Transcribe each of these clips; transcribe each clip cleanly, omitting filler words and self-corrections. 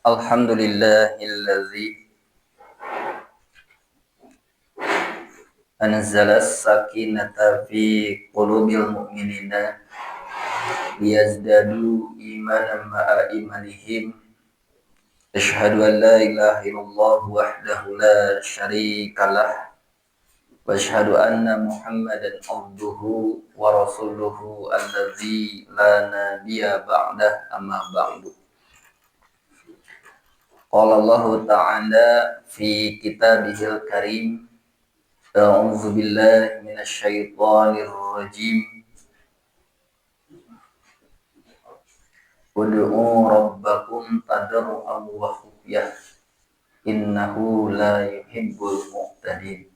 Alhamdulillahilladzi anzala as-sakinata fi qulubil mu'minina liyazdadu imanan ma'a imanihim. Asyhadu an la ilaha illallah wahdahu la syarikalah wa asyhadu anna Muhammadan abduhu wa rasuluhu alladzi la nabiyya ba'dah, amma ba'du. Qala Allah ta'ala fi kitabihil karim, a'udzu billahi minasy syaithanir rajim. Ud'u rabbakum tadarruan wa khufyah innahu la yuhibbul mu'tadin.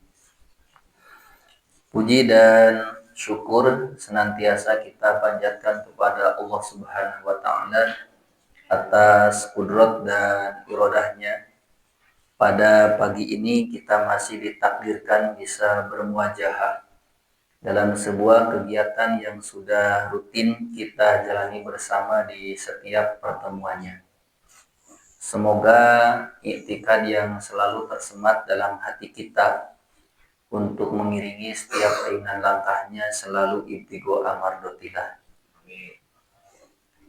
Puji dan syukur senantiasa kita panjatkan kepada Allah Subhanahu wa taala atas kudrat dan iradahnya. Pada pagi ini kita masih ditakdirkan bisa bermuajahah dalam sebuah kegiatan yang sudah rutin kita jalani bersama di setiap pertemuannya. Semoga iktikad yang selalu tersemat dalam hati kita untuk mengiringi setiap keinginan langkahnya selalu ibtigo amardotillah.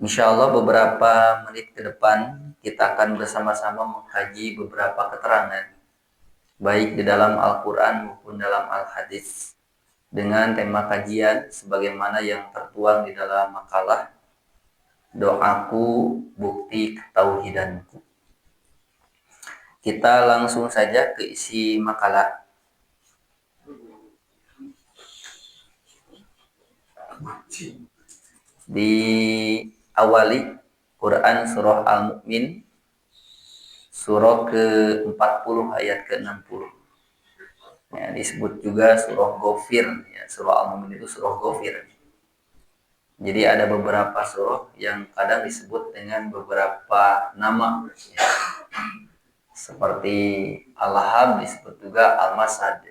Insya Allah beberapa menit ke depan kita akan bersama-sama mengkaji beberapa keterangan baik di dalam Al-Quran maupun dalam Al-Hadis dengan tema kajian sebagaimana yang tertuang di dalam makalah Doaku Bukti Ketauhidanku. Kita langsung saja ke isi makalah. Diawali Quran surah Al-Mu'min surah ke-40 ayat ke-60. Ya, disebut juga surah Ghafir, ya, surah Al-Mu'min itu surah Ghafir. Jadi ada beberapa surah yang kadang disebut dengan beberapa nama, ya. Seperti Al-Lahab disebut juga Al-Masad.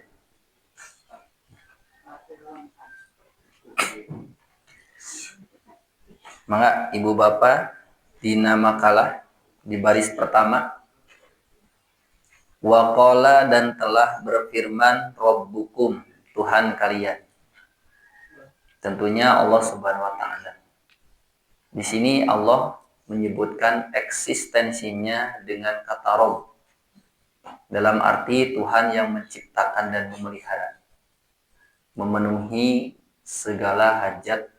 Maka ibu bapak di nama kalah di baris pertama, waqala dan telah berfirman Rabbukum, Tuhan kalian. Tentunya Allah Subhanahu wa taala. Di sini Allah menyebutkan eksistensinya dengan kata Rabb. Dalam arti Tuhan yang menciptakan dan memelihara, memenuhi segala hajat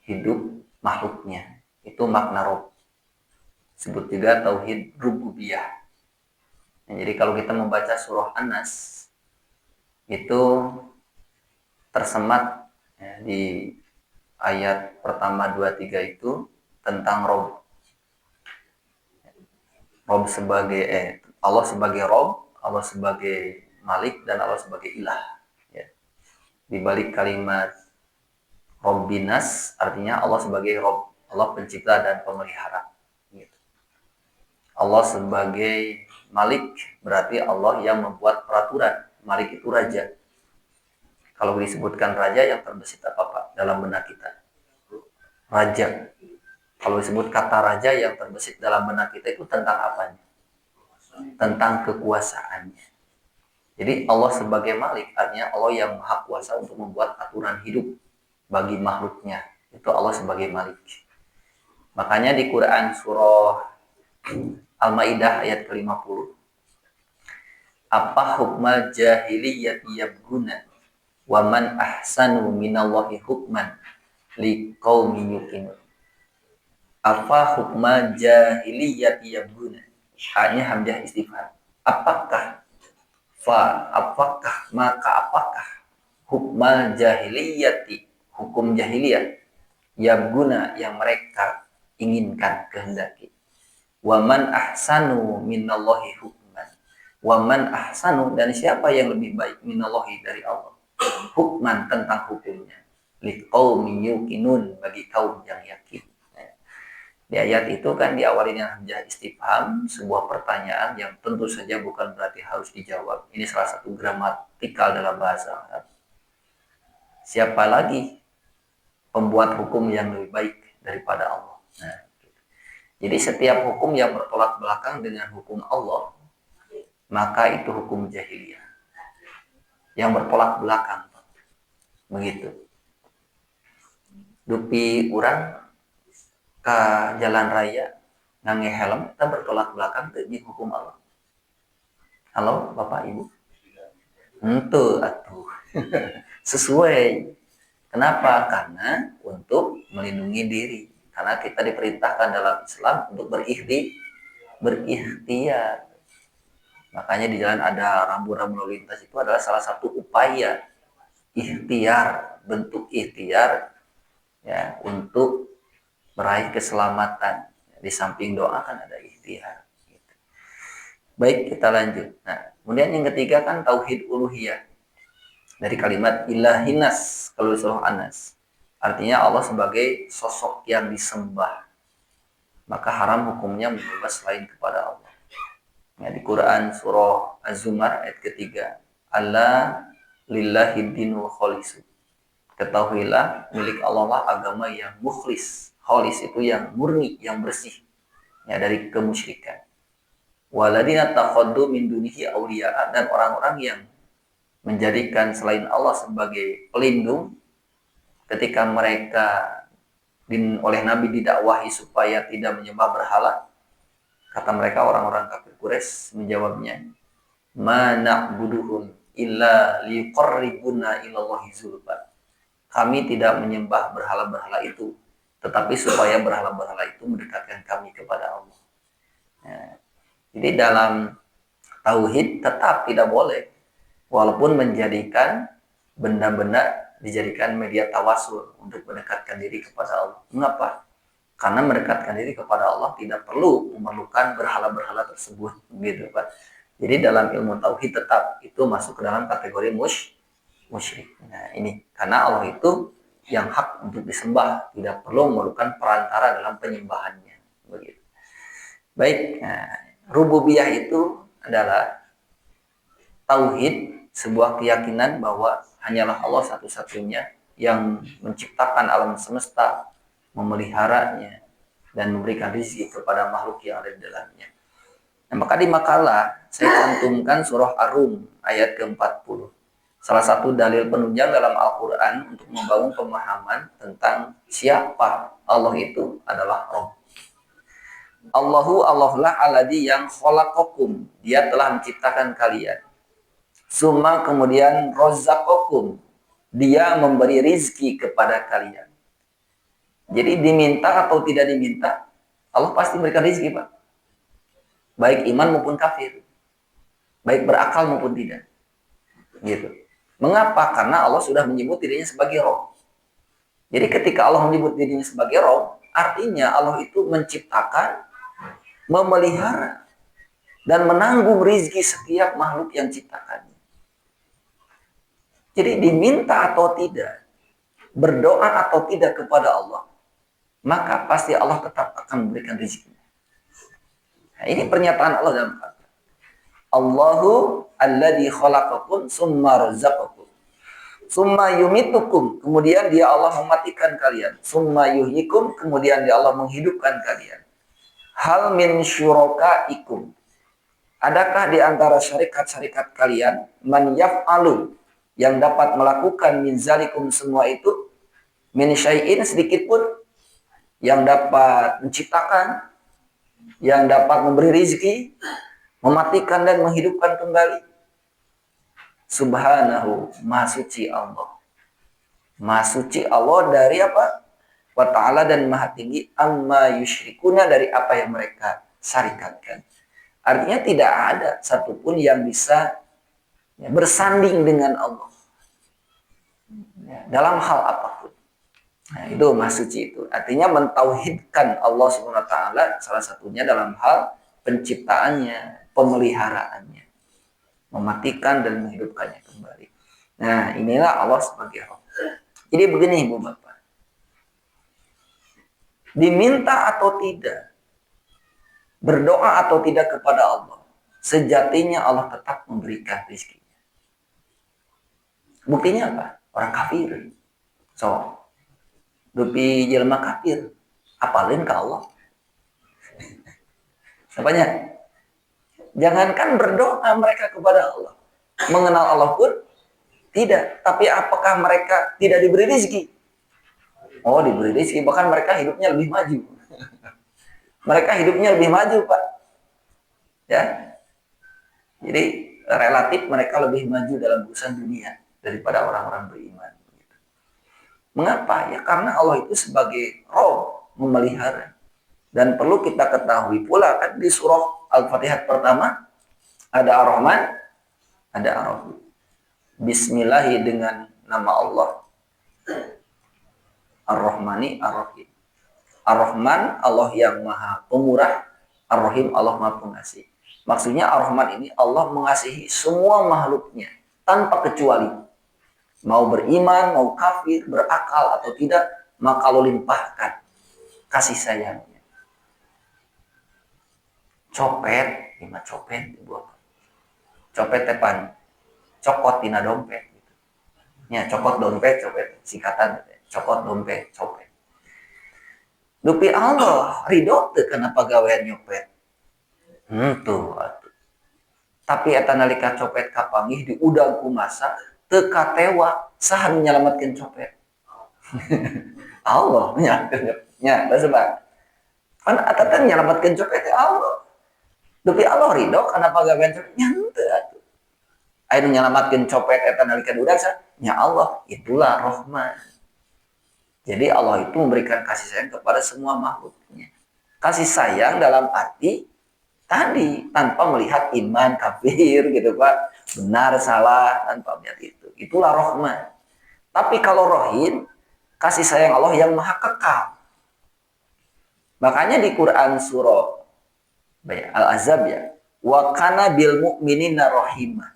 hidup makhluknya. Itu makna Rabb. Sebut juga tauhid rububiyah. Nah, jadi kalau kita membaca surah An-Nas itu tersemat, ya, di ayat pertama 2-3 itu tentang Rabb. Rabb sebagai Allah sebagai Rabb, Allah sebagai Malik, dan Allah sebagai Ilah. Ya. Di balik kalimat Rabbinas artinya Allah sebagai Rabb, Allah pencipta dan pemelihara. Gitu. Allah sebagai Malik berarti Allah yang membuat peraturan. Malik itu raja. Kalau disebutkan raja yang terbesit apa Pak dalam benak kita? Raja. Kalau disebut kata raja yang terbesit dalam benak kita itu tentang apanya? Tentang kekuasaannya. Jadi Allah sebagai Malik artinya Allah yang maha kuasa untuk membuat aturan hidup bagi makhluknya. Itu Allah sebagai Malik. Makanya di Quran surah Al-Maidah ayat ke-50, apa hukmal jahiliyah yabguna wa man ahsanu minallahi hukman liqaumin yuqinun. Apa hukmal jahiliyah yabguna? Hanya hamzah istifham. Apakah apakah hukmal jahiliyati, hukum jahiliyah, yabguna yang mereka inginkan, kehendaki. Waman ahsanu minallahi hukman. Waman ahsanu, dan siapa yang lebih baik minallahi dari Allah, hukman tentang hukumnya, liqaumin yuqinun, bagi kaum yang yakin. Di ayat itu kan diawali dengan hamzah istifham, sebuah pertanyaan yang tentu saja bukan berarti harus dijawab. Ini salah satu gramatikal dalam bahasa Arab. Siapa lagi pembuat hukum yang lebih baik daripada Allah? Nah, Jadi setiap hukum yang bertolak belakang dengan hukum Allah, maka itu hukum jahiliyah. Yang bertolak belakang. Begitu. Dupi orang ke jalan raya ngangge helm, kita bertolak belakang dengan hukum Allah. Halo Bapak Ibu? Tentu atuh. Sesuai. Kenapa? Karena untuk melindungi diri. Karena kita diperintahkan dalam Islam untuk berikhtiar. Makanya di jalan ada rambu-rambu lalu lintas itu adalah salah satu upaya ikhtiar, bentuk ikhtiar ya untuk meraih keselamatan. Di samping doa kan ada ikhtiar. Baik, kita lanjut. Nah, kemudian yang ketiga kan tauhid uluhiyah. Dari kalimat ilahinas kalau surah Anas. Artinya Allah sebagai sosok yang disembah. Maka haram hukumnya menyembah selain kepada Allah. Ya, di Quran surah Az-Zumar ayat ketiga. Allah lillahi dinul kholisu. Ketahuilah milik Allah lah agama yang mukhlis. Kholis itu yang murni, yang bersih. Ya, dari kemusyrikan. Waladina takhaddu min dunihi awliya, dan orang-orang yang menjadikan selain Allah sebagai pelindung ketika mereka oleh Nabi didakwahi supaya tidak menyembah berhala. Kata mereka orang-orang kafir Quraisy menjawabnya, "Ma na'buduhum illa liqarribuna ilallahi zulfa." Kami tidak menyembah berhala-berhala itu, tetapi supaya berhala-berhala itu mendekatkan kami kepada Allah. Ya. Jadi dalam tauhid tetap tidak boleh walaupun menjadikan benda-benda dijadikan media tawasul untuk mendekatkan diri kepada Allah. Mengapa? Karena mendekatkan diri kepada Allah tidak perlu memerlukan berhala-berhala tersebut, gitu Pak. Jadi dalam ilmu tauhid tetap itu masuk ke dalam kategori musyrik. Nah, ini karena Allah itu yang hak untuk disembah, tidak perlu memerlukan perantara dalam penyembahannya, begitu. Baik, nah, rububiyah itu adalah tauhid, sebuah keyakinan bahwa hanyalah Allah satu-satunya yang menciptakan alam semesta, memeliharanya, dan memberikan rezeki kepada makhluk yang ada di dalamnya. Nah, maka di makalah saya cantumkan surah Ar-Rum ayat ke-40. Salah satu dalil penunjang dalam Al-Quran untuk membangun pemahaman tentang siapa Allah itu adalah Rabb. Allahlah alladzi yang khalaqakum. Dia telah menciptakan kalian. Suma kemudian rozaqakum. Dia memberi rizki kepada kalian. Jadi diminta atau tidak diminta, Allah pasti memberikan rizki, Pak. Baik iman maupun kafir. Baik berakal maupun tidak. Gitu. Mengapa? Karena Allah sudah menyebut dirinya sebagai Rabb. Jadi ketika Allah menyebut dirinya sebagai Rabb, artinya Allah itu menciptakan, memelihara, dan menanggung rizki setiap makhluk yang ciptakannya. Jadi diminta atau tidak, berdoa atau tidak kepada Allah, maka pasti Allah tetap akan memberikan rezekinya. Nah, ini pernyataan Allah dalam kata Allahu alladzi khalaqakum summa razaqakum summa yumitukum, kemudian dia Allah mematikan kalian, summa yuhyikum, kemudian dia Allah menghidupkan kalian. Hal min syurakaikum, adakah di antara syarikat-syarikat kalian man yaf'alu, yang dapat melakukan min zalikum semua itu, min syai'in sedikit pun, yang dapat menciptakan, yang dapat memberi rizki, mematikan dan menghidupkan kembali. Subhanahu, maha suci Allah. Maha suci Allah dari apa? Wa ta'ala, dan maha tinggi amma yusyrikuna, dari apa yang mereka syarikatkan. Artinya tidak ada satupun yang bisa bersanding dengan Allah dalam hal apapun. Nah, itu maha suci itu. Artinya mentauhidkan Allah SWT salah satunya dalam hal penciptaannya, pemeliharaannya, mematikan dan menghidupkannya kembali. Nah, inilah Allah sebagai Rabb. Jadi begini Ibu Bapak. Diminta atau tidak, berdoa atau tidak kepada Allah, sejatinya Allah tetap memberikan rezekinya. Buktinya apa? Orang kafir. So, dupi jelema kafir, apalin ke Allah. Apanya? Jangankan berdoa mereka kepada Allah, mengenal Allah pun tidak. Tapi apakah mereka tidak diberi rezeki? Oh, diberi rezeki, bahkan mereka hidupnya lebih maju. Mereka hidupnya lebih maju, Pak. Ya. Jadi relatif mereka lebih maju dalam urusan dunia daripada orang-orang beriman. Mengapa? Ya karena Allah itu sebagai Rob memelihara. Dan perlu kita ketahui pula kan di surah Al-Fatihah pertama ada Ar-Rahman, ada Ar-Rahim. Bismillahi dengan nama Allah. Ar-Rahmani Ar-Rahim. Ar-Rahman Allah yang maha pemurah, Ar-Rahim Allah maha pengasih. Maksudnya Ar-Rahman ini Allah mengasihi semua makhluknya tanpa kecuali. Mau beriman, mau kafir, berakal atau tidak, maka Allah limpahkan kasih sayangnya. Copet, lima copet dibuat. Copet tepan, cokot tina dompet. Gitu. Ya, cokot dompet, copet singkatan, cokot dompet, copet. Dupi Allah ridho teu kana pagawean nyopet. Tuh. Tapi eta nalika copet kapanggih di udang kumasa teu katewa saha menyelamatkeun copet. Allah nya sebab. Kan eta teh nyelamatkeun copet Allah. Dupi Allah ridho kana pagawean copet nya henteu atuh. Aya nyelamatkeun copet eta nalika udang sa nya Allah, itulah Rahman. Jadi Allah itu memberikan kasih sayang kepada semua makhluknya. Kasih sayang dalam arti tadi tanpa melihat iman kafir gitu Pak, benar salah tanpa melihat itu. Itulah Rahman. Tapi kalau Rahim, kasih sayang Allah yang maha kekal. Makanya di Quran surah Al-Ahzab ya, wa kana bil mu'minina rahimah.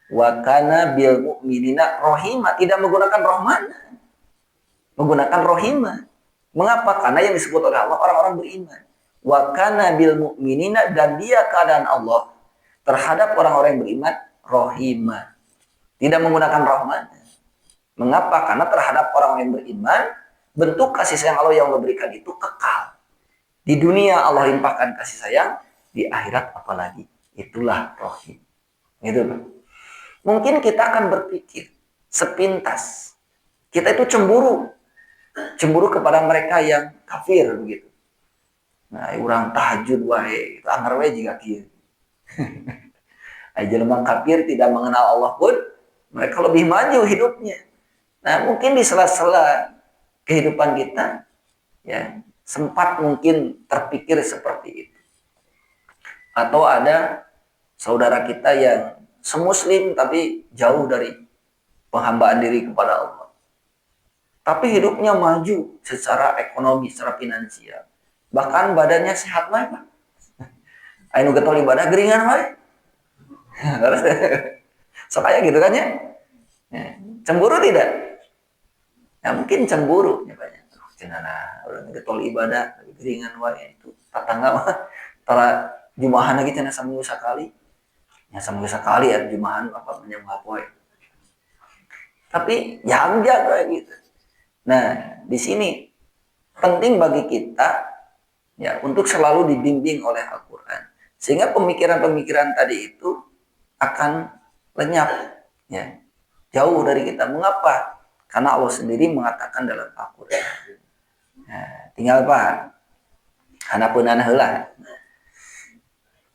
Wa kana bil mu'minina rahimah, tidak menggunakan Rahman. Menggunakan Rahimah. Mengapa? Karena yang disebut oleh Allah orang-orang beriman. Wa kana bil mu'minina, dan dia keadaan Allah terhadap orang-orang yang beriman Rahimah. Tidak menggunakan Rahman. Mengapa? Karena terhadap orang yang beriman bentuk kasih sayang Allah yang Allah berikan itu kekal. Di dunia Allah limpahkan kasih sayang, di akhirat apalagi. Itulah Rahim. Gitu. Mungkin kita akan berpikir sepintas. Kita itu cemburu kepada mereka yang kafir begitu. Nah, orang tahajud wae, itu anggar wae juga kieu. Jelema kafir tidak mengenal Allah pun mereka lebih maju hidupnya. Nah, mungkin di sela-sela kehidupan kita ya, sempat mungkin terpikir seperti itu. Atau ada saudara kita yang semuslim tapi jauh dari penghambaan diri kepada Allah. Tapi hidupnya maju secara ekonomi, secara finansial. Bahkan badannya sehat wae, Pak. Anu getol ibadah geringan wae. Supaya gitu kan ya. Cemburu tidak? Ya mungkin cemburu ya Pak. Cenah urang getol ibadah geringan wae itu tatangga mah tara jumahan lagi cenah saminggu sakali. Ya saminggu sakali ya jumahan apa menyembah poe. Tapi jaga kayak gitu. Nah, di sini penting bagi kita ya untuk selalu dibimbing oleh Al-Qur'an. Sehingga pemikiran-pemikiran tadi itu akan lenyap ya. Jauh dari kita. Mengapa? Karena Allah sendiri mengatakan dalam Al-Qur'an. Nah, tinggal Pak. Hanapeunana heula.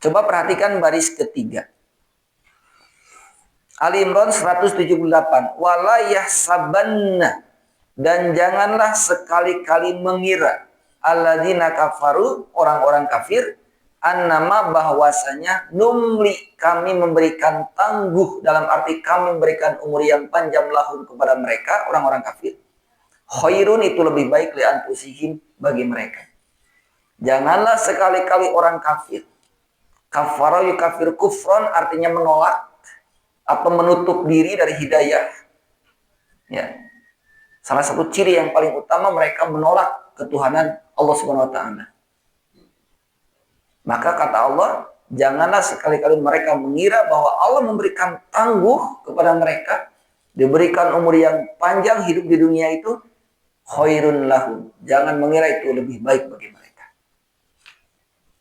Coba perhatikan baris ketiga. Ali Imran 178. Wala yahsabanna, dan janganlah sekali-kali mengira alladzina kafaru, orang-orang kafir, annama, bahwasanya numli, kami memberikan tangguh, dalam arti kami memberikan umur yang panjang lahum kepada mereka, orang-orang kafir. Khairun, itu lebih baik li anfusihim, bagi mereka. Janganlah sekali-kali orang kafir. Kafara yukafir kufron, artinya menolak atau menutup diri dari hidayah. Ya. Salah satu ciri yang paling utama mereka menolak ketuhanan Allah Subhanahu wa taala. Maka kata Allah, janganlah sekali-kali mereka mengira bahwa Allah memberikan tangguh kepada mereka, diberikan umur yang panjang hidup di dunia itu, khairun lahum. Jangan mengira itu lebih baik bagi mereka.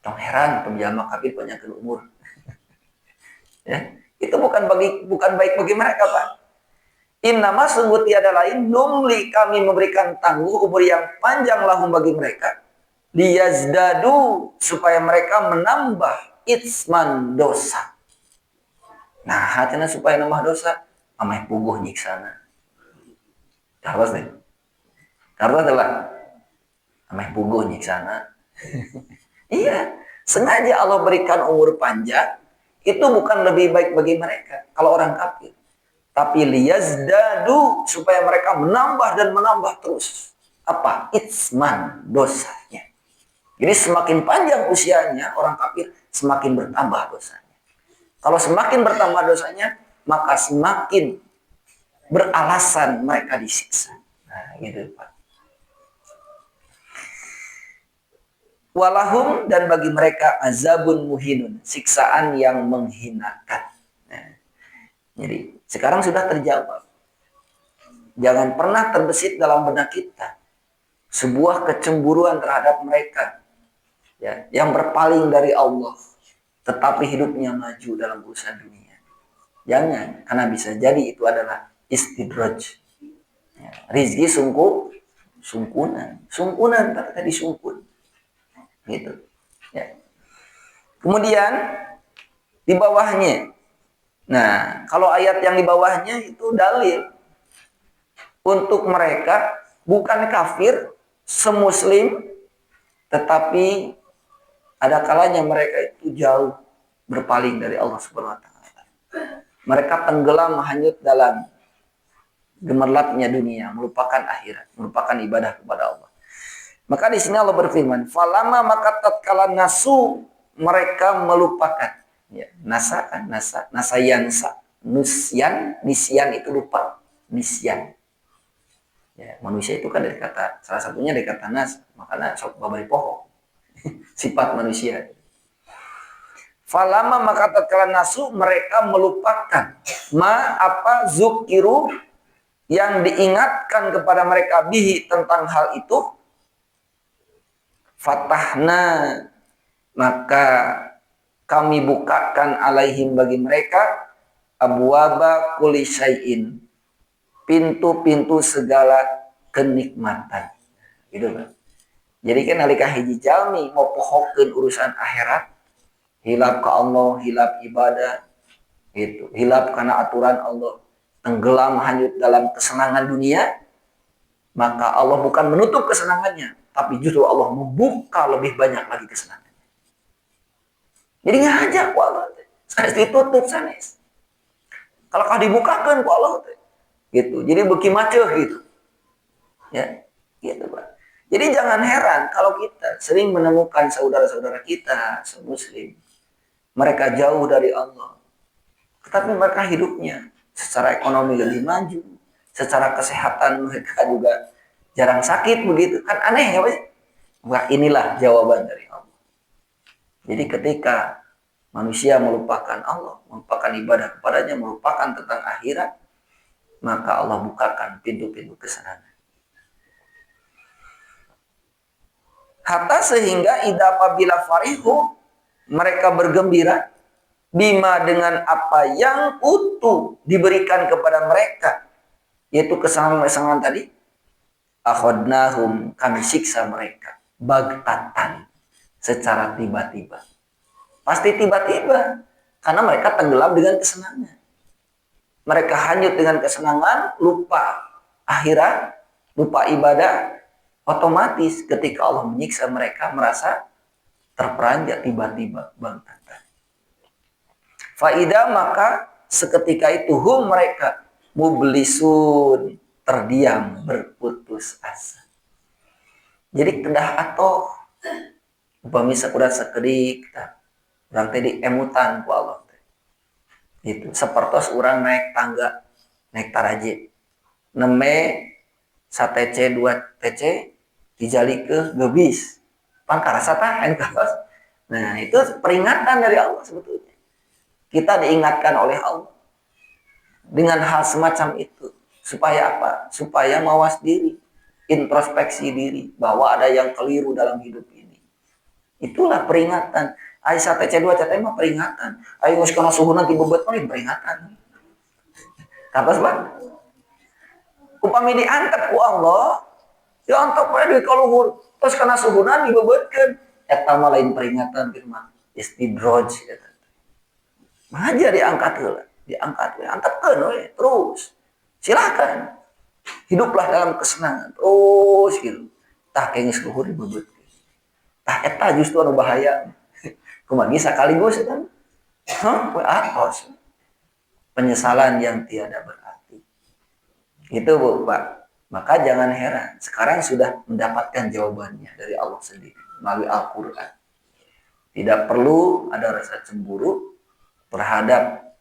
Tong heran penjelma kafir panjangkeun umur. Ya, itu bukan baik bagi mereka, Pak. Innama sungguh tiada lain numli kami memberikan tangguh umur yang panjang lahum bagi mereka. Liyazdadu supaya mereka menambah itsman dosa. Nah, hatinya supaya nambah dosa, ameh puguh nyiksana. Harus deh. Karena adalah ameh puguh nyiksana. Iya, sengaja Allah berikan umur panjang, itu bukan lebih baik bagi mereka kalau orang kafir. Tapi liyazdadu supaya mereka menambah dan menambah terus. Apa? Itsman dosanya. Jadi semakin panjang usianya orang kafir, semakin bertambah dosanya. Kalau semakin bertambah dosanya, maka semakin beralasan mereka disiksa. Nah, gitu Pak. Walahum dan bagi mereka azabun muhinun, siksaan yang menghinakan. Nah, jadi sekarang sudah terjawab. Jangan pernah terbesit dalam benak kita sebuah kecemburuan terhadap mereka, ya, yang berpaling dari Allah, tetapi hidupnya maju dalam urusan dunia. Jangan, karena bisa jadi itu adalah istidraj. Ya, rizki sungkunan tadi sungkun, gitu. Ya. Kemudian di bawahnya, nah kalau ayat yang di bawahnya itu dalil untuk mereka bukan kafir, semuslim, tetapi ada kalanya mereka itu jauh berpaling dari Allah Subhanahu wa taala. Mereka tenggelam hanyut dalam gemerlapnya dunia, melupakan akhirat, melupakan ibadah kepada Allah. Maka di sini Allah berfirman, "Falama maka tatkala nasu mereka melupakan." Ya, nasayansa, nisyan itu lupa, nisyan. Ya, manusia itu kan dari kata, salah satunya dari kata nas, makanya sok babari pohon. Sifat manusia. Falama maka tatkala nasu mereka melupakan ma apa zukiru yang diingatkan kepada mereka bihi tentang hal itu, fatahna maka kami bukakan alaihim bagi mereka abwaba kulli syai'in, pintu-pintu segala kenikmatan. Gitu kan. Jadi kan nalika hiji jalmi mau pohokeun urusan akhirat, hilap ke Allah, hilap ibadah, gitu. Hilap karena aturan Allah, tenggelam hanyut dalam kesenangan dunia, maka Allah bukan menutup kesenangannya, tapi justru Allah membuka lebih banyak lagi kesenangan. Jadi ngajak ku Allah, sanes ditutup sanes. Kalau kau dibukakan ku Allah, gitu. Jadi beki maceh gitu. Ya, gitu Pak. Jadi jangan heran kalau kita sering menemukan saudara-saudara kita semuslim, mereka jauh dari Allah, tetapi mereka hidupnya secara ekonomi lebih maju, secara kesehatan mereka juga jarang sakit begitu. Kan aneh ya Pak? Wah, inilah jawaban dari Allah. Jadi ketika manusia melupakan Allah, melupakan ibadah kepadanya, melupakan tentang akhirat, maka Allah bukakan pintu-pintu kesenangan. Hatta sehingga idza apabila farihu mereka bergembira bima dengan apa yang utuh diberikan kepada mereka, yaitu kesenangan tadi, akhadnahum kami siksa mereka bagtatan, secara tiba-tiba. Pasti tiba-tiba karena mereka tenggelam dengan kesenangan. Mereka hanyut dengan kesenangan, lupa akhirat, lupa ibadah. Otomatis ketika Allah menyiksa mereka merasa terperanjat tiba-tiba bagtatan. Faidah maka seketika itu hum mereka mublisun terdiam berputus asa. Jadi kedah atoh upami sakuda sakedik urang teh diemutan ku Allah. Itu sapertos urang naik tangga, naik taraje. Neme satece 2 tece dijali ke gebis. Pan karasa tahan kaos. Nah, itu peringatan dari Allah sebetulnya. Kita diingatkan oleh Allah dengan hal semacam itu. Supaya apa? Supaya mawas diri, introspeksi diri bahwa ada yang keliru dalam hidup ini. Itulah peringatan. Aisyah TC2 CT mah peringatan. Ayo geus kana suhu nanti bebet paling peringatan. Kapas Pak? Upami diangkat ku Allah, diangkat pada di kaluhur, terus kana suhunan dibebetkeun. Eta mah lain peringatan firman. Istidraj eta. Maja diangkat heula, diangkatkeun we terus. Silakan. Hiduplah dalam kesenangan terus gitu. Tah geus luhur dibebetkeun. Tah eta justru anu bahaya. Kumaha sakaligus eta. We atos. Penyesalan yang tiada berarti. Itu Bu, Pak. Maka jangan heran, sekarang sudah mendapatkan jawabannya dari Allah sendiri melalui Al-Qur'an. Tidak perlu ada rasa cemburu terhadap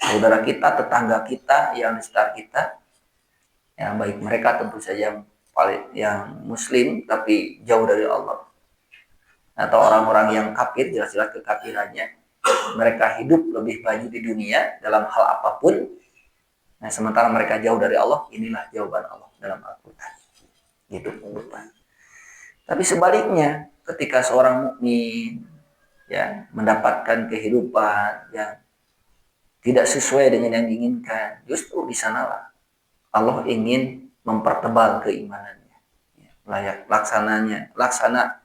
saudara kita, tetangga kita yang di sekitar kita. Ya, baik mereka tentu saja yang muslim tapi jauh dari Allah. Atau orang-orang yang kafir, jelas-jelas kekafirannya. Mereka hidup lebih maju di dunia dalam hal apapun. Nah, sementara mereka jauh dari Allah, inilah jawaban Allah dalam Al-Quran. Gitu, Bapak. Tapi sebaliknya, ketika seorang mukmin ya mendapatkan kehidupan yang tidak sesuai dengan yang diinginkan, justru di sanalah Allah ingin mempertebal keimanannya. Ya, laksana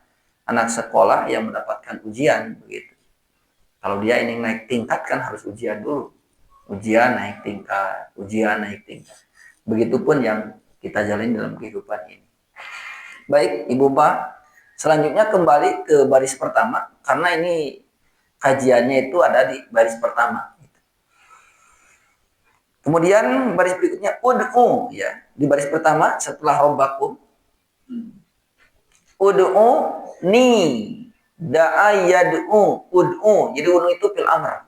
anak sekolah yang mendapatkan ujian begitu. Kalau dia ingin naik tingkat kan harus ujian dulu. Ujian naik tingkat. Begitupun yang kita jalani dalam kehidupan ini. Baik, Ibu Pak. Selanjutnya kembali ke baris pertama. Karena ini kajiannya itu ada di baris pertama. Kemudian baris berikutnya ud'u. Ya. Di baris pertama setelah robbakum. Ud'u ni. Da'a yad'u. Ud'u. Jadi ud'u itu fil amr.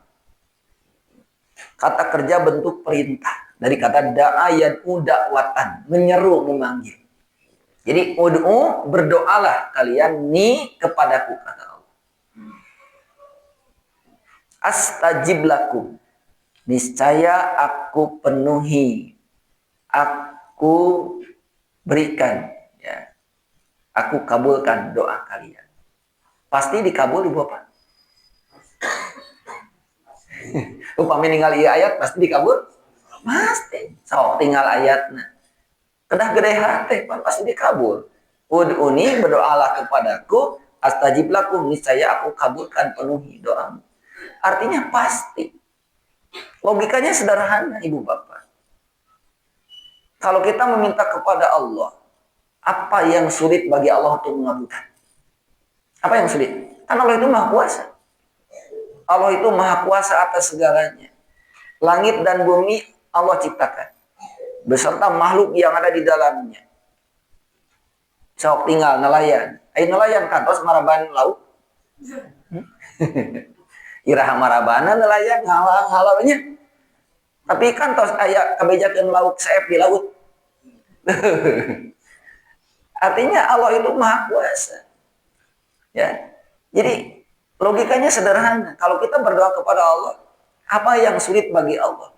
Kata kerja bentuk perintah. Dari kata da'a yad'u da'watan. Menyeru, memanggil. Jadi ud'u, berdoalah kalian ni kepadaku, kata Allah. Astajib lakum. Niscaya aku penuhi. Aku berikan. Ya. Aku kabulkan doa kalian. Pasti dikabul Ibu Bapak. Upami ninggal ieu ayat pasti dikabul? Pasti. So, tinggal ayatna. Kedah gede hati pasti dikabul. Ud'uni, berdoalah kepadaku, astajib lakum, niscaya aku kabulkan penuhi doamu. Artinya pasti. Logikanya sederhana Ibu Bapak. Kalau kita meminta kepada Allah, apa yang sulit bagi Allah untuk mengabulkan? Apa yang sulit? Kan Allah itu maha kuasa. Allah itu maha kuasa atas segalanya. Langit dan bumi Allah ciptakan. Beserta makhluk yang ada di dalamnya. Sok tinggal nelayan. Ayo nelayan kan, terus maraban laut. Iraha marabana nelayan ngalang-halangnya. Tapi kan tos aya kabejakeun lauk saep di laut. Artinya Allah itu maha kuasa. Ya. Jadi logikanya sederhana. Kalau kita berdoa kepada Allah, apa yang sulit bagi Allah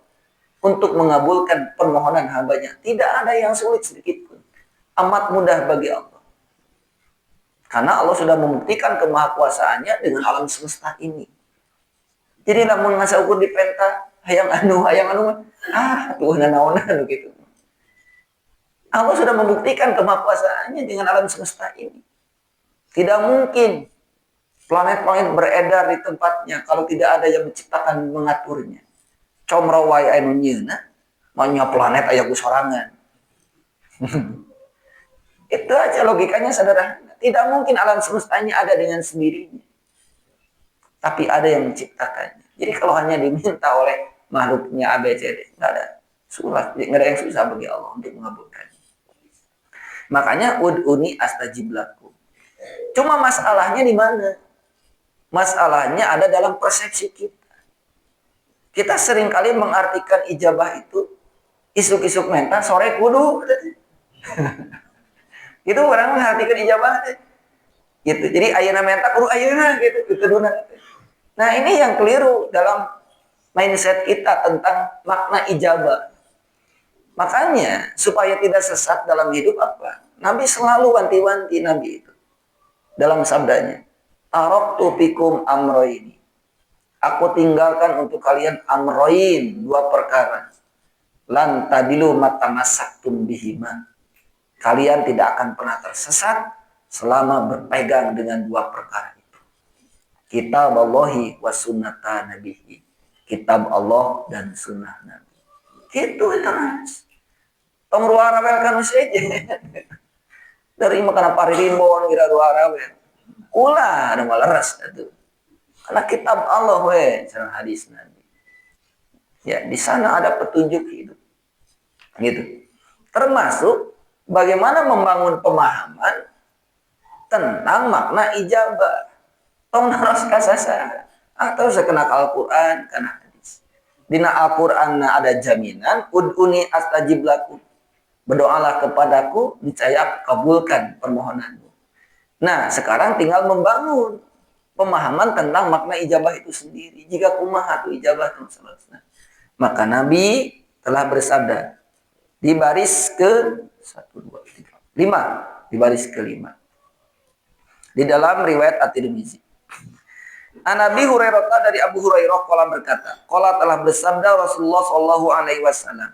untuk mengabulkan permohonan hambanya? Tidak ada yang sulit sedikit pun. Amat mudah bagi Allah. Karena Allah sudah membuktikan kemahakuasaannya dengan alam semesta ini. Jadi lamun ngasa ukur dipenta, hayang anu, tuh nanaonan gitu. Allah sudah membuktikan kemahakuasaannya dengan alam semesta ini. Tidak mungkin planet-planet beredar di tempatnya kalau tidak ada yang menciptakan mengaturnya. Comrawai anu nyeuna, manya planet aya ku sorangan. Itu aja logikanya sederhana. Tidak mungkin alam semestanya ada dengan sendirinya. Tapi ada yang menciptakannya. Jadi kalau hanya diminta oleh makhluknya ABCD, nggak ada yang susah bagi Allah untuk mengabulkannya. Makanya ud'uni astajib lakum. Cuma masalahnya di mana? Masalahnya ada dalam persepsi kita. Kita seringkali mengartikan ijabah itu isuk-isuk menta sore kudu. Itu orang mengartikan ijabah. Gitu. Jadi ayeuna menta kudu ayeuna gitu. Nah, ini yang keliru dalam mindset kita tentang makna ijabah. Makanya supaya tidak sesat dalam hidup apa? Nabi selalu wanti-wanti Nabi itu dalam sabdanya. taraktu fikum amroini. Aku tinggalkan untuk kalian amroin, dua perkara. Lan tadilu matamasaktum bihima. Kalian tidak akan pernah tersesat selama berpegang dengan dua perkara itu. Kitab Allahi wa sunnata nabihi. Kitab Allah dan sunnah Nabi. Gitu terus. Tong ruara wel kan saja. Dari makan apa rimbon kira ruara wel. Ulah ada maleres itu. Karena kitab Allah we, cara hadis Nabi. Ya, di sana ada petunjuk hidup. Gitu. Termasuk bagaimana membangun pemahaman tentang makna ijabah. Tong naros kasasa atau sekenal Al-Qur'an kana hadis. Dina Al-Qur'an ada jaminan ud'uni astajib lakum. Berdoalah kepadaku, niscaya kabulkan permohonanmu. Nah, sekarang tinggal membangun pemahaman tentang makna ijabah itu sendiri. Jika kumaha tu ijabah itu seterusnya. Maka Nabi telah bersabda di baris ke 1, 2, 3, 5. Di baris ke-5. Di dalam riwayat At-Tirmizi. An Abi Hurairah dari Abu Hurairah qala berkata, qala telah bersabda Rasulullah sallallahu alaihi wasallam,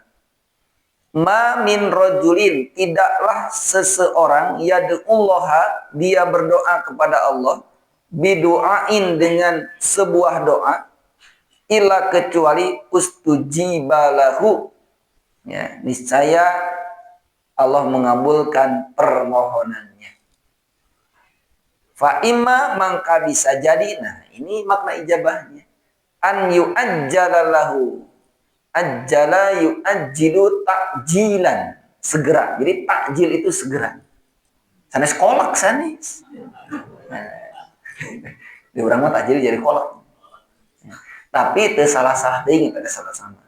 ma min rajulin, tidaklah seseorang yad'ullaha, dia berdoa kepada Allah, bidu'ain, dengan sebuah doa, illa kecuali ustujibalahu, ya, niscaya Allah mengabulkan permohonannya. Fa imma, mangka bisa jadi, nah ini makna ijabahnya, an yu'ajjalalahu, ajjala yu'ajjilu takjilan, segera. Jadi takjil itu segera. Sanes kolak sanes. Di orang mah takjil jadi kolak. Tapi itu salah-salah deui pada sama-sama.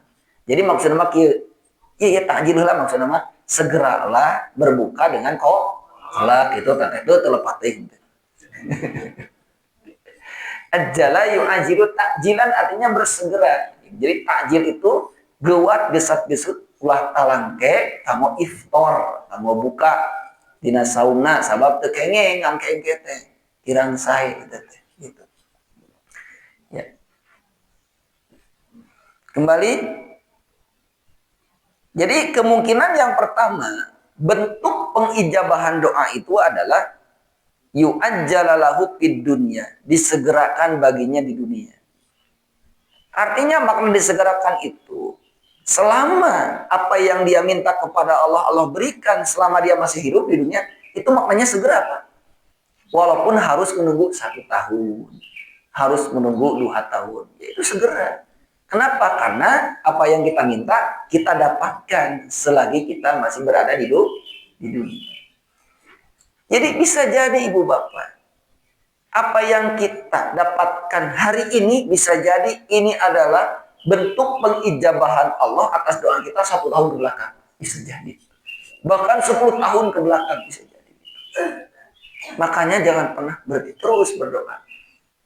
Jadi maksudnya mah kieu, ieu takjil heula maksudnya mah segeralah berbuka dengan kolak itu teh itu telepat teh. Ajjala yu'ajjilu takjilan artinya bersegera. Jadi takjil itu gewat gesat-gesut ulah talangke kanggo iftar, kanggo buka dina sauna sabab teu kengeng ngangkeng teh kirang sae gitu. Ya. Kembali. Jadi kemungkinan yang pertama, bentuk pengijabahan doa itu adalah yu'ajjalalahu fid dunya, disegerakan baginya di dunia. Artinya makna disegerakan itu selama apa yang dia minta kepada Allah, Allah berikan selama dia masih hidup di dunia, itu maknanya segera, Pak. Walaupun harus menunggu 1 tahun, harus menunggu 2 tahun, itu segera. Kenapa? Karena apa yang kita minta, kita dapatkan selagi kita masih berada di dunia. Jadi bisa jadi Ibu Bapak, apa yang kita dapatkan hari ini bisa jadi ini adalah bentuk pengijabahan Allah atas doa kita 1 tahun ke belakang. Bisa jadi. Bahkan 10 tahun ke belakang bisa jadi. Makanya jangan pernah berhenti, terus berdoa.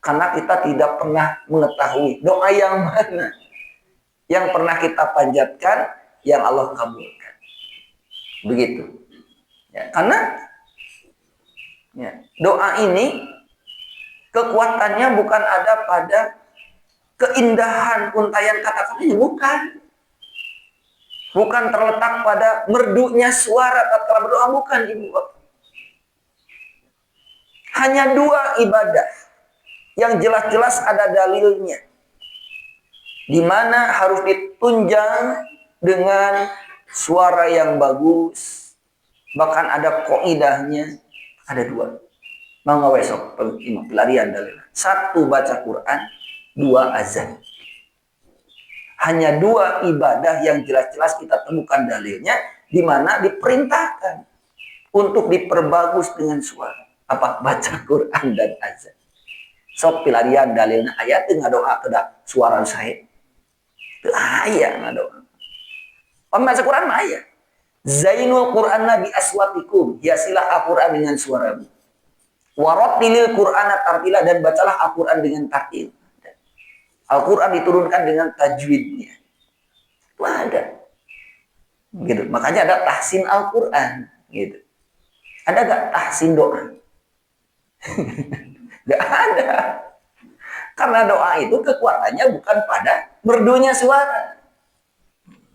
Karena kita tidak pernah mengetahui doa yang mana yang pernah kita panjatkan yang Allah kabulkan. Begitu. Ya, karena ya, doa ini kekuatannya bukan ada pada keindahan untayan kata-katanya, bukan. Bukan terletak pada merdunya suara tatkala berdoa, bukan Ibu Bapak. Hanya 2 ibadah yang jelas-jelas ada dalilnya, di mana harus ditunjang dengan suara yang bagus, bahkan ada qaidahnya, ada 2. Mangga besok pelarian dalil. 1 baca Quran, 2 azan. Hanya 2 ibadah yang jelas-jelas kita temukan dalilnya, di mana diperintahkan untuk diperbagus dengan suara. Apa? Baca Quran dan azan. Sok pelarian dalilnya ayat ngadoa kedah suara saya. Teu aya ngadoa. Baca Quran mah aya. Zainul Quran nabi aswatikum, hiasilah Al-Quran dengan suaramu. Warattilil Qur'ana tartila, dan bacalah Al-Quran dengan tartil. Al-Quran diturunkan dengan tajwidnya. Itu ada. Gitu. Makanya ada tahsin Al-Quran. Gitu. Ada gak tahsin doa? Nggak ada. Karena doa itu kekuatannya bukan pada merdunya suara.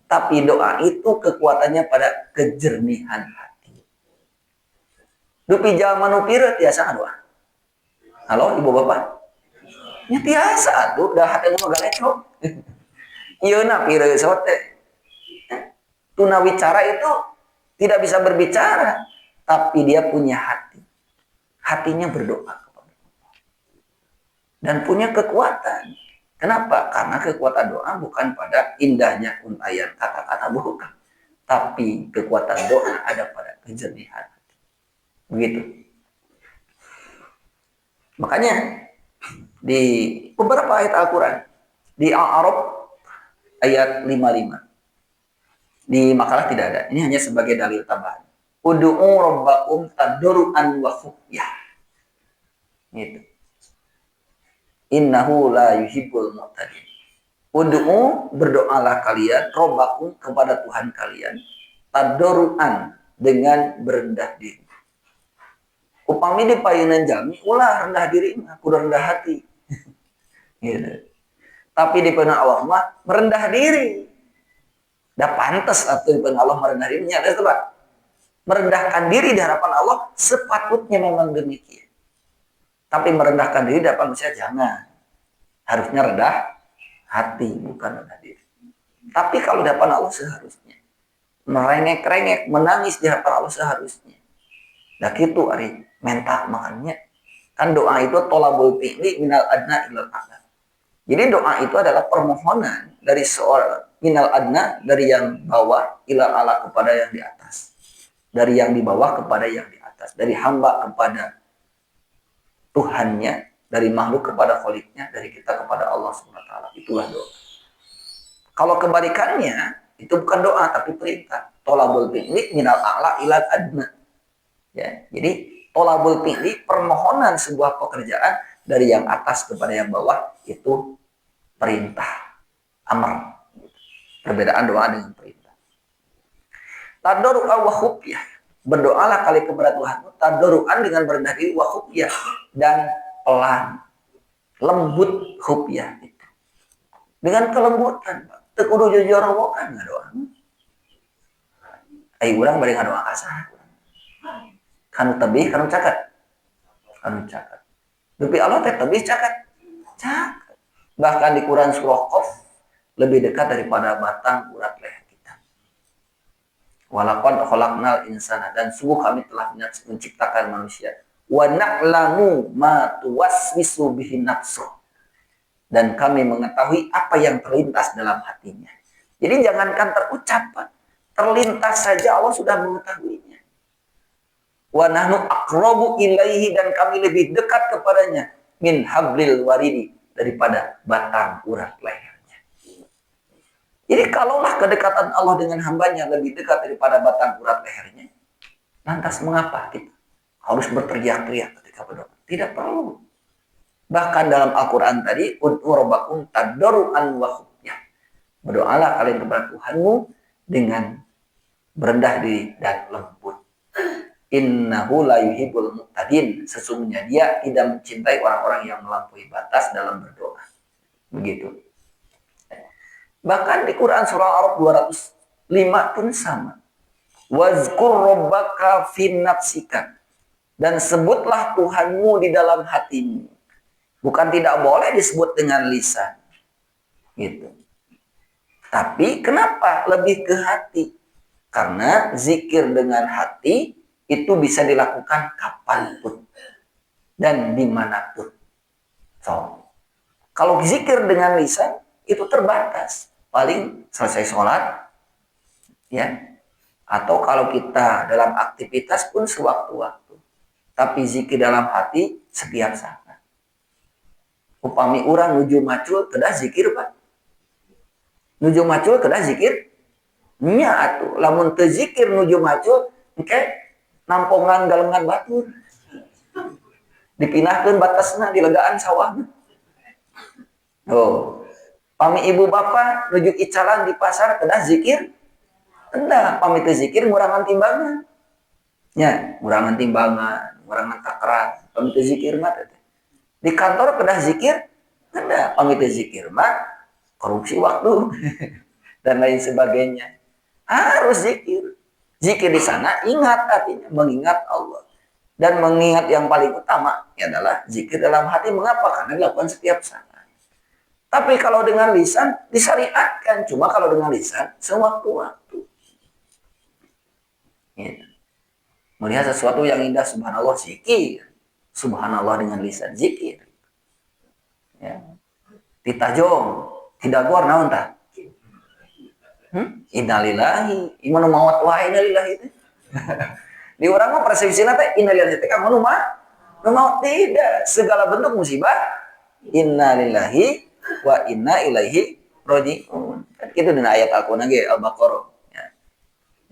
Tapi doa itu kekuatannya pada kejernihan hati. Dupi zaman nu pireut tiasa doa. Halo ibu bapak? Nya tiasa tuh dah hati nu galecok. Ieu na pireut sote. Tunawicara itu tidak bisa berbicara, tapi dia punya hati. Hatinya berdoa kepada Allah. Dan punya kekuatan. Kenapa? Karena kekuatan doa bukan pada indahnya untayan kata-kata bukan. Tapi kekuatan doa ada pada kejernihan hati. Begitu. Makanya di beberapa ayat Al-Quran, di Al-A'raf ayat 55. Di makalah tidak ada. Ini hanya sebagai dalil tambahan. Ud'u rabbakum tadarruan wa khufyah. Gitu. Innahu la yuhibbul mu'tadin. Ud'u, berdoalah kalian rabbakum kepada Tuhan kalian tadarruan, dengan berendah diri. Upami di payunan jalmi ulah rendah diri mah kudu rendah hati. Gitu. Tapi di payunan Allah mah merendah diri. Dah pantas atau Allah merendah dirinya, ada Pak. Merendahkan diri di hadapan Allah sepatutnya memang demikian. Tapi merendahkan diri di hadapan manusia jangan. Harusnya rendah hati, bukan rendah diri. Tapi kalau di hadapan Allah seharusnya. Merengek-rengek, menangis di hadapan Allah seharusnya. Dah gitu ari mentak makanya. Kan doa itu tolabul fi'li minal adna ilal a'la. Jadi doa itu adalah permohonan dari seorang minal adna, dari yang bawah, ilal ala kepada yang di atas. Dari yang di bawah kepada yang di atas. Dari hamba kepada Tuhannya, dari makhluk kepada kholiknya, dari kita kepada Allah SWT. Itulah doa. Kalau kebalikannya, itu bukan doa tapi perintah. Tolabul fi'li minal a'la ilal adna. Ya, jadi tolabul fi'li, permohonan sebuah pekerjaan dari yang atas kepada yang bawah, itu perintah, amar. Perbedaan doa dengan perintah. Tadarru'an wa khufyah. Berdoalah kali kepada Tuhan tadarru'an, dengan berendah diri, wa khufyah, dan pelan, lembut. Khufyah itu dengan kelembutan. Teu kudu jojorowokan ngadoa. Ai urang bari ngadoa kasar. Kanu tebih, kanu caket. Kanu caket. Dupi Allah teh tebih caket. Caket. Bahkan di Quran surah Qaf lebih dekat daripada batang urat leher kita. Walaqad khalaqnal insana, dan sungguh kami telah menciptakan manusia. Wa na'lamu ma tuwaswisu bihi nafsu, dan kami mengetahui apa yang terlintas dalam hatinya. Jadi jangankan terucap, terlintas saja Allah sudah mengetahuinya. Wa nahnu aqrabu ilaihi, dan kami lebih dekat kepadanya min hablil waridi, daripada batang urat lehernya. Jadi kalaulah kedekatan Allah dengan hambanya lebih dekat daripada batang urat lehernya, lantas mengapa kita harus berteriak-teriak ketika berdoa? Tidak perlu. Bahkan dalam Al-Quran tadi, ud'u rabbakum tadarruan wa khufyah. Berdoalah kalian kepada Tuhanmu dengan berendah diri dan lembut. Innahu la yuhibbul mu'tadin. Sesungguhnya dia tidak mencintai orang-orang yang melampaui batas dalam berdoa. Begitu. Bahkan di Quran surah Al-A'raf 205 pun sama. Wazkur rabbaka fi nafsika, dan sebutlah Tuhanmu di dalam hatimu. Bukan tidak boleh disebut dengan lisan. Gitu. Tapi kenapa lebih ke hati? Karena zikir dengan hati itu bisa dilakukan kapanpun dan dimanapun. So, kalau zikir dengan lisan itu terbatas. Paling selesai sholat, ya, atau kalau kita dalam aktivitas pun sewaktu-waktu. Tapi zikir dalam hati setiap saat. Upami orang nuju macul kedah zikir Pak. Nuju macul kedah zikir. Nya atuh lamun teu zikir nuju macul engke nampongan galengan batur. Dipindahkeun batasna di legaan sawah. Oh. Pami ibu bapak nuju icalan di pasar kedah zikir. Endah, pami teu zikir ngurangan timbangan. Nya, ngurangan timbangan, ngurangan takaran. Pami teu zikir mah teh. Di kantor kedah zikir, ada pamit zikir mah korupsi waktu dan lain sebagainya. Harus zikir. Zikir di sana ingat, artinya mengingat Allah. Dan mengingat yang paling utama adalah zikir dalam hati. Mengapa? Karena dilakukan setiap saat. Tapi kalau dengan lisan disyariatkan. Cuma kalau dengan lisan sewaktu-waktu. Ya. Melihat sesuatu yang indah, subhanallah, zikir. Subhanallah dengan lisan, zikir. Ya. Ditajong, tidak gor naon tah? Innalillahi, imanu mawat wa innalillahi itu. Di orang mah persepsinya teh innalillahi teh kamu mah mau tidak, segala bentuk musibah innalillahi wa inna ilaihi rajiun. Itu dina ayat Al-Qur'an ge Al-Baqarah ya.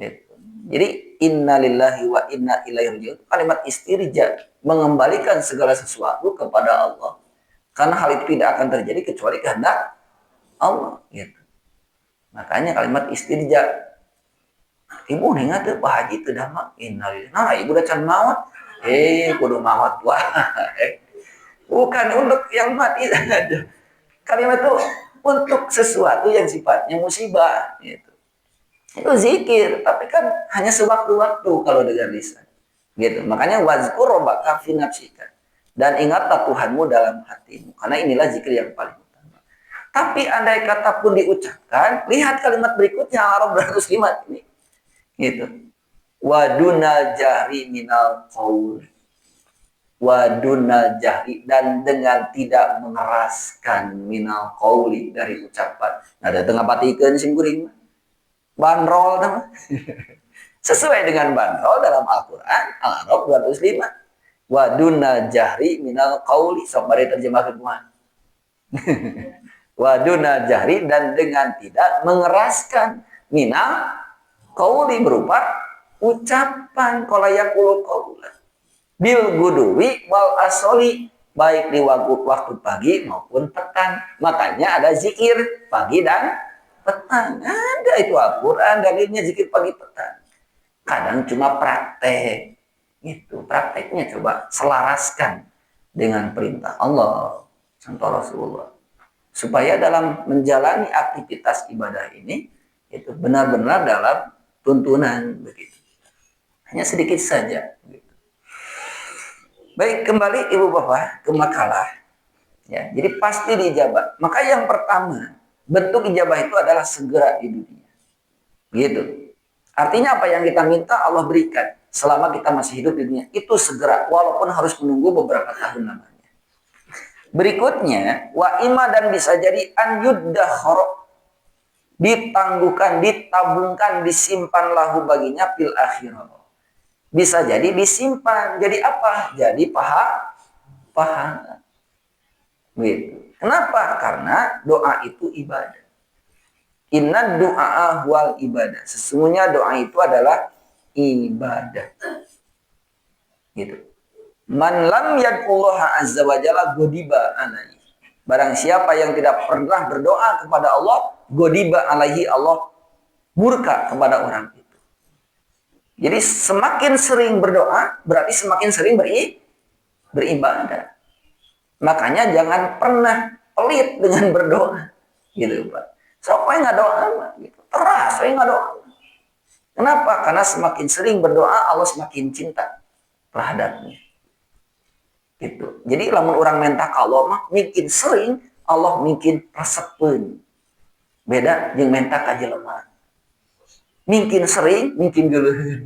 Gitu. Jadi innalillahi wa inna ilaihi rajiun kalimat istirja, mengembalikan segala sesuatu kepada Allah. Karena hal itu tidak akan terjadi kecuali kehendak Allah gitu. Makanya kalimat istirja. Ibu ingat tuh Pak Haji teu dama innalillahi. Nah, ibu udah can mawat. Kudu mawat wah. Bukan untuk yang mati saja. Kalimat itu untuk sesuatu yang sifatnya musibah gitu. Itu zikir, tapi kan hanya sewaktu-waktu kalau dengan lisan. Gitu. Makanya wazkur rabbaka fi nafsika. Dan ingatlah Tuhanmu dalam hatimu. Karena inilah zikir yang paling utama. Tapi andai kata pun diucapkan, lihat kalimat berikutnya Al-A'raf 205 ini. Gitu. Wadunal jahri minal qaul. Wadunal jahri, dan dengan tidak mengeraskan minal qauli, dari ucapan. Nah, ada tengah patikeun sim kuring. Bandrol nama. Sesuai dengan bandrol dalam Al-Qur'an Al-A'raf 205. Wadunal jahri minal qauli. Sok bari terjemahkeun kumaha. Wadunal jahri, dan dengan tidak mengeraskan minal qauli, berupa ucapan qalayaqulu qaulan bil guduwi wal asoli, baik di waktu pagi maupun petang. Makanya ada zikir pagi dan petang. Ada itu Al-Qur'an dalilnya zikir pagi petang. Kadang cuma praktek. Itu prakteknya coba selaraskan dengan perintah Allah contoh Rasulullah. Supaya dalam menjalani aktivitas ibadah ini itu benar-benar dalam tuntunan begitu. Hanya sedikit saja. Gitu. Baik, kembali Ibu Bapak ke makalah. Ya, jadi pasti dijabah. Maka yang pertama, bentuk ijabah itu adalah segera di dunia. Gitu. Artinya apa yang kita minta Allah berikan selama kita masih hidup di dunia. Itu segera, walaupun harus menunggu beberapa tahun namanya. Berikutnya, wa ima, dan bisa jadi an yuddahara, ditangguhkan, ditabungkan, disimpan lahu baginya fil akhirah. Bisa jadi disimpan. Jadi apa? Jadi pahala. Gitu. Kenapa? Karena doa itu ibadah. Inna du'a wal ibadah. Sesungguhnya doa itu adalah ibadah. Gitu. Man lam yad'ullaha azza wa jalla godiba alaihi. Barang siapa yang tidak pernah berdoa kepada Allah, godiba alaihi, Allah murka kepada orang itu. Jadi semakin sering berdoa, berarti semakin sering beribadah. Makanya jangan pernah pelit dengan berdoa. Gitu Pak. Siapa yang nggak doa? Gitu. Terus saya nggak doa. Kenapa? Karena semakin sering berdoa, Allah semakin cinta terhadapnya. Gitu. Jadi lamun orang minta ka Allah mah mungkin sering, Allah mungkin resepeun. Beda jeung minta ka jelema. Mungkin sering, mungkin geuleuh.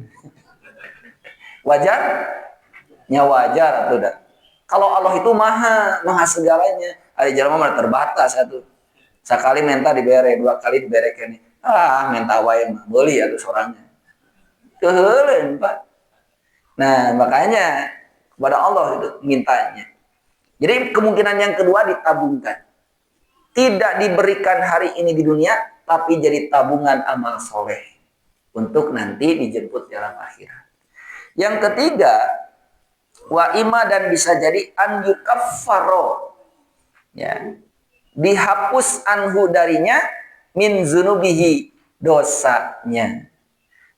Wajar? Nya wajar atuh da. Kalau Allah itu maha segalanya. Ada jelema mah terbatas atuh. Sakali minta dibere, dua kali dibere keneh. Minta wae mah boleh atuh sorangnya. Keheuleun, Pak. Nah, makanya kepada Allah itu mintanya. Jadi kemungkinan yang kedua ditabungkan. Tidak diberikan hari ini di dunia, tapi jadi tabungan amal soleh. Untuk nanti dijemput dalam akhirat. Yang ketiga, wa ima, dan bisa jadi an yukaffaro. Ya. Dihapus anhu darinya min zunubihi, dosanya.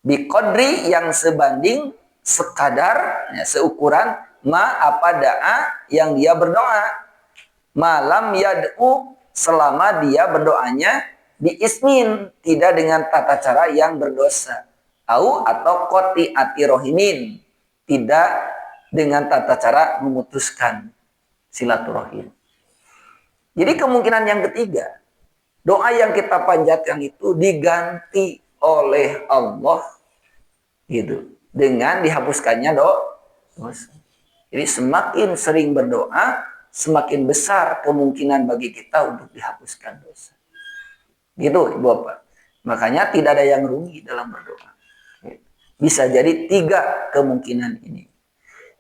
Biqadri, yang sebanding, sekadar, ya, seukuran apa da'a yang dia berdoa. Malam yad'u selama dia berdoanya bi ismin, tidak dengan tata cara yang berdosa. Atau qoti ati rohimin, tidak dengan tata cara memutuskan silaturahim. Jadi kemungkinan yang ketiga, doa yang kita panjatkan itu diganti oleh Allah gitu dengan dihapuskannya dosa. Jadi semakin sering berdoa, semakin besar kemungkinan bagi kita untuk dihapuskan dosa. Gitu Ibu Bapak. Makanya tidak ada yang rugi dalam berdoa. Bisa jadi 3 kemungkinan ini.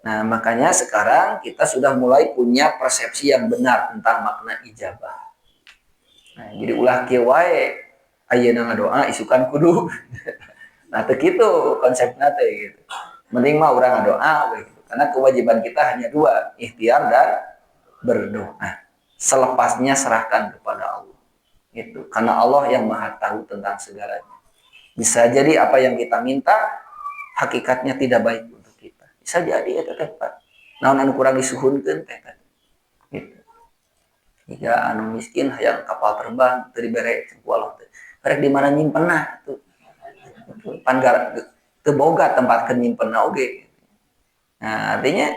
Nah, makanya sekarang kita sudah mulai punya persepsi yang benar tentang makna ijabah. Nah, jadi ulah kieu wae ayeuna ngadoa isukan kudu. Nah, teu kitu konsepna teh gitu. Mending mah urang ngadoa gitu. Karena kewajiban kita hanya 2, ikhtiar dan berdoa. Selepasnya serahkan kepada Allah. Gitu. Karena Allah yang Maha tahu tentang segalanya. Bisa jadi apa yang kita minta hakikatnya tidak baik untuk kita. Bisa jadi ya teteh Pak. Naon anu kurang disuhunkeun teh gitu. Jika anu miskin hayang kapal terbang teu dibere ku Allah teh. Rek di mana nyimpenna tuh. Pan teu boga tempat keur nyimpenna oge. Nah, artinya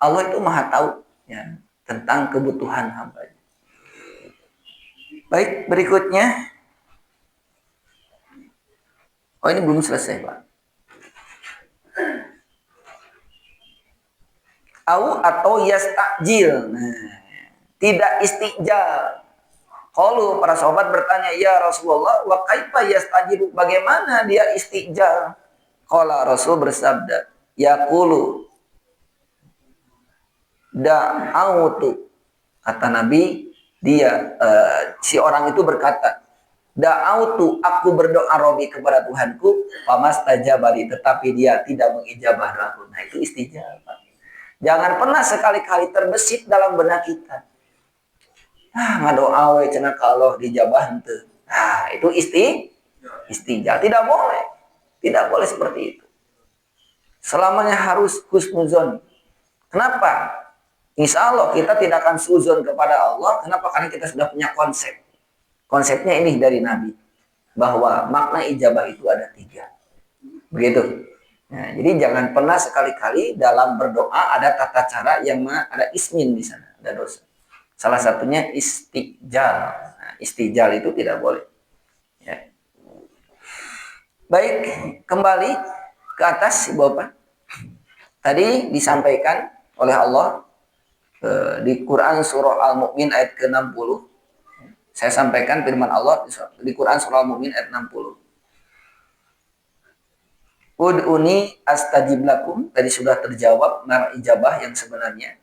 Allah itu Maha tahu ya tentang kebutuhan hamba. Baik, berikutnya. Oh, ini belum selesai, Pak. Atau yastajil. Nah, tidak istijal. Qalu, para sahabat bertanya, "Ya Rasulullah, wa kaifa yastajilu? Bagaimana dia istijal?" Qala, Rasul bersabda, "Yaqulu da'autu." Kata Nabi, si orang itu berkata, "Da'autu, aku berdoa Robi kepada Tuhanku, famastajabali, tetapi dia tidak mengijabah doaku." Nah, itu istijabah. Jangan pernah sekali-kali terbesit dalam benak kita. Ngadoa we cenah ka Allah dijabah henteu. Nah, itu istijal. Tidak boleh. Tidak boleh seperti itu. Selamanya harus husnuzon. Kenapa? Insya Allah kita tidak akan suzon kepada Allah. Kenapa? Karena kita sudah punya konsep. Konsepnya ini dari Nabi. Bahwa makna ijabah itu ada 3. Begitu. Nah, jadi jangan pernah sekali-kali dalam berdoa ada tata cara yang ada ismin di sana. Ada dosa. Salah satunya istijal. Nah, istijal itu tidak boleh. Ya. Baik, kembali ke atas Bapak. Tadi disampaikan oleh Allah di Quran surah Al-Mu'min ayat ke-60. Saya sampaikan firman Allah di Quran surah Al-Mu'min ayat 60. Ud'uni astajib lakum. Tadi sudah terjawab nama ijabah yang sebenarnya.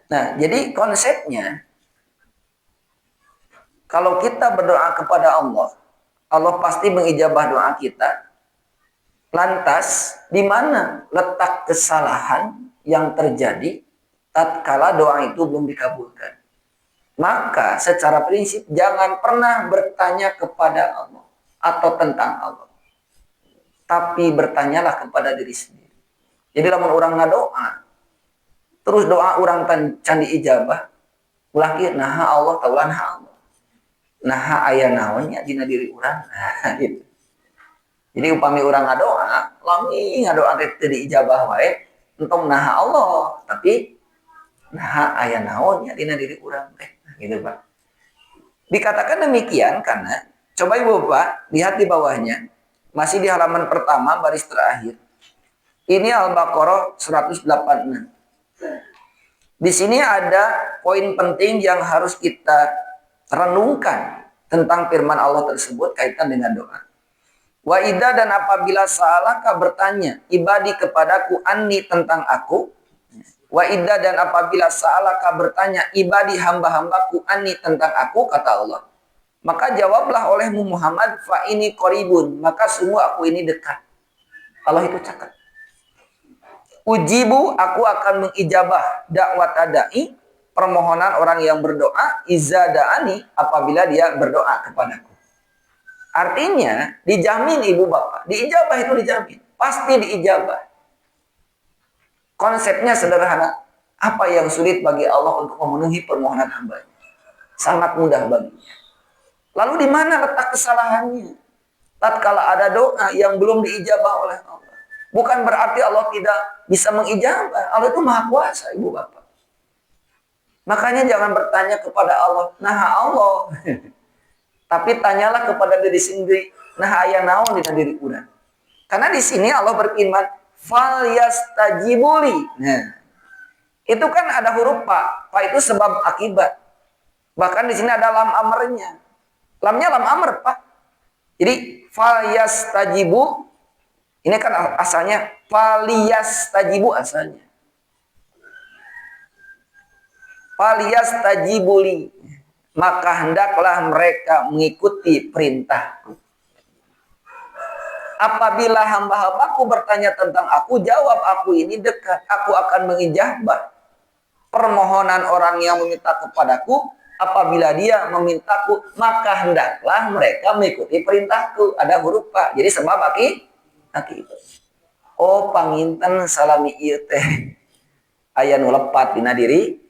Nah, jadi konsepnya kalau kita berdoa kepada Allah, Allah pasti mengijabah doa kita. Lantas, di mana letak kesalahan yang terjadi tatkala doa itu belum dikabulkan? Maka secara prinsip jangan pernah bertanya kepada Allah atau tentang Allah. Tapi bertanyalah kepada diri sendiri. Jadi lamun orang ngadoa, terus doa orang candi ijabah, ulah kieu naha Allah taulah naha Allah. Naha aya naonnya dina diri urang. Nah, gitu. Jadi upami urang ngadoa, lamun ngadoa teh diijabah wae, entong naha Allah, tapi naha aya naonnya dina diri urang teh. Gitu, Pak. Dikatakan demikian karena coba Ibu Bapak lihat di bawahnya, masih di halaman pertama baris terakhir. Ini Al-Baqarah 186. Di sini ada poin penting yang harus kita renungkan tentang firman Allah tersebut kaitan dengan doa. Wa idza, dan apabila sa'alaka bertanya ibadi kepadaku anni tentang aku. Wa idza, dan apabila sa'alaka bertanya ibadi hamba-hambaku anni tentang aku, kata Allah. Maka jawablah olehmu Muhammad, fa ini qaribun, maka sungguh aku ini dekat. Allah itu catat. Ujibu, aku akan mengijabah dakwat da'i permohonan orang yang berdoa izada'ani apabila dia berdoa kepadaku. Artinya dijamin ibu bapak, diijabah itu dijamin, pasti diijabah. Konsepnya sederhana, apa yang sulit bagi Allah untuk memenuhi permohonan hamba-Nya? Sangat mudah baginya. Lalu di mana letak kesalahannya? Tatkala ada doa yang belum diijabah oleh Allah, bukan berarti Allah tidak bisa mengijabah. Allah itu maha kuasa, ibu bapak. Makanya jangan bertanya kepada Allah, nah Allah. Tapi tanyalah kepada diri sendiri, nah aya naon dina diri urang. Karena di sini Allah berfirman, fal yastajibuli. Nah, itu kan ada huruf pa. Pa itu sebab akibat. Bahkan di sini ada lam amarnya. Lamnya lam amr, Pak. Jadi fal yastajibu ini kan asalnya falyastajibu asalnya. Falyastajibuli, maka hendaklah mereka mengikuti perintahku. Apabila hamba-hambaku bertanya tentang aku, jawab aku ini dekat. Aku akan mengijabah permohonan orang yang meminta kepadaku. Apabila dia memintaku, maka hendaklah mereka mengikuti perintahku. Ada huruf Pak. Jadi sebab akibat. Oh, panginten salami ieu teh aya nu lepat dina diri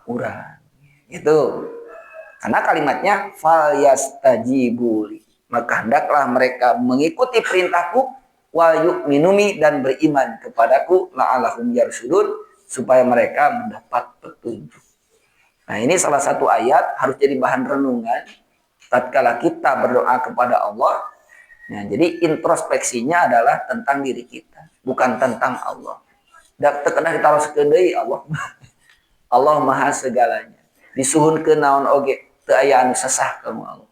urang. Gitu. Karena kalimatnya fal yastajibuli. Maka hendaklah mereka mengikuti perintahku wal yu'minumi dan beriman kepadaku la'allahum yarsudun supaya mereka mendapat petunjuk. Nah, ini salah satu ayat harus jadi bahan renungan tatkala kita berdoa kepada Allah. Nah, jadi introspeksinya adalah tentang diri kita, bukan tentang Allah. Da teu kita harus kedeui Allah. Allah maha segalanya. Disuhunkeun naon oge teu aya anu sesah ka Allah.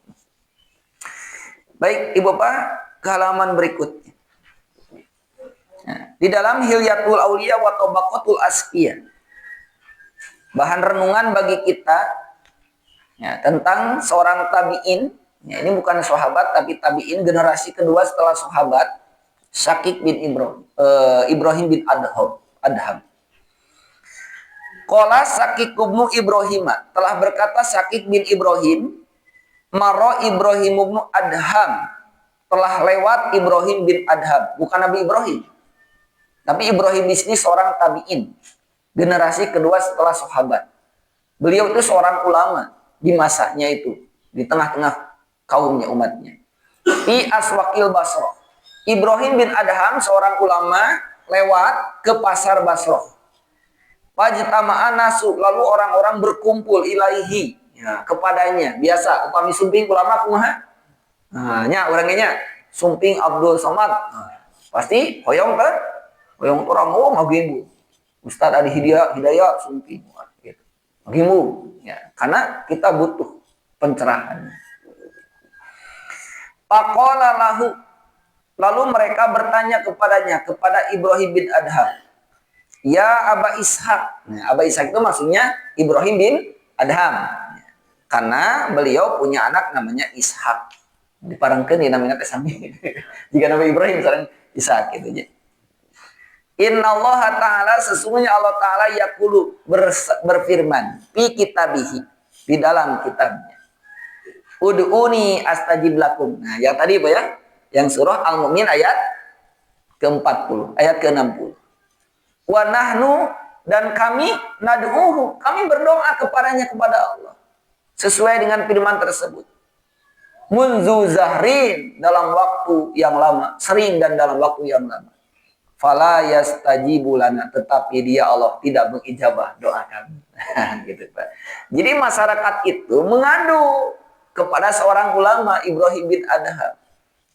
Baik, Ibu Bapak, ke halaman berikutnya. Nah, di dalam Hilyatul Auliya wa Tabaqatul Asqiya, bahan renungan bagi kita ya, tentang seorang tabi'in. Ya, ini bukan sahabat tapi tabi'in generasi kedua setelah sahabat, Syakik bin Ibrahim bin Adham. Qala Syakik bin Ibrahim, telah berkata Syakik bin Ibrahim, Maro Ibrahim bin Adham, telah lewat Ibrahim bin Adham, bukan Nabi Ibrahim. Tapi Ibrahim di sini seorang tabi'in, generasi kedua setelah sahabat. Beliau itu seorang ulama di masanya itu, di tengah-tengah kaumnya, umatnya. Di Aswakil Basrah. Ibrahim bin Adham seorang ulama lewat ke pasar Basrah. Pajtama'an nasu, lalu orang-orang berkumpul ilaihi, ya, kepadanya. Biasa upami sumping ulama kumaha? Nah, nya orangnya sumping Abdul Somad. Nah, pasti hoyong teh. Hoyong teh ramu ngagimu. Ustaz Adi Hidayah sumping gitu. Ngagimu, ya. Karena kita butuh pencerahan. Faqala lahu, lalu mereka bertanya kepadanya, kepada Ibrahim bin Adham. Ya Aba Ishaq. Nah, Aba Ishaq itu maksudnya Ibrahim bin Adham. Karena beliau punya anak namanya Ishak. Diparangkeun di namanya teh sami. Jika Nabi Ibrahim sareng Ishak gitu ya. Inna Allah Ta'ala, sesungguhnya Allah Ta'ala yaqulu, berfirman fi kitabihi, di dalam kitabnya. Ud'uni astajib lakum. Nah, yang tadi apa ya? Yang surah Al-Mu'min ayat ke-40, ayat ke-60. Wa nahnu, dan kami nad'uhu, kami berdoa kepadanya, kepada Allah sesuai dengan firman tersebut. Munzu zahrin, dalam waktu yang lama, sering dan dalam waktu yang lama. Fala yastajibu lana, tetapi dia Allah tidak mengijabah doa kami. Gitu, Pak. Jadi masyarakat itu mengadu kepada seorang ulama Ibrahim bin Adham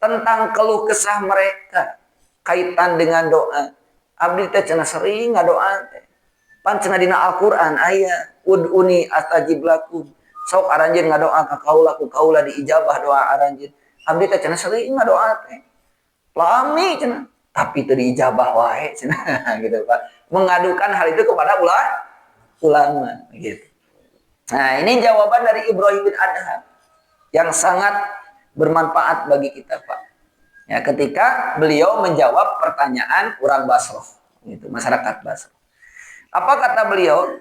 tentang keluh kesah mereka kaitan dengan doa. Abdi teh cenah sering ngadoa teh. Pan cenah dina Al-Qur'an aya ud'uni astajib lakum. Sok aranjeun ngadoa ka kaula, ku kaula diijabah doa aranjeun. Abdi teh cenah sering ngadoa teh. Lami cenah, tapi teu diijabah wae cenah gitu Pak. Mengadukan hal itu kepada ulama gitu. Nah, ini jawaban dari Ibrahim bin Adham yang sangat bermanfaat bagi kita, Pak. Ya, ketika beliau menjawab pertanyaan orang Basrah, gitu, masyarakat Basrah. Apa kata beliau?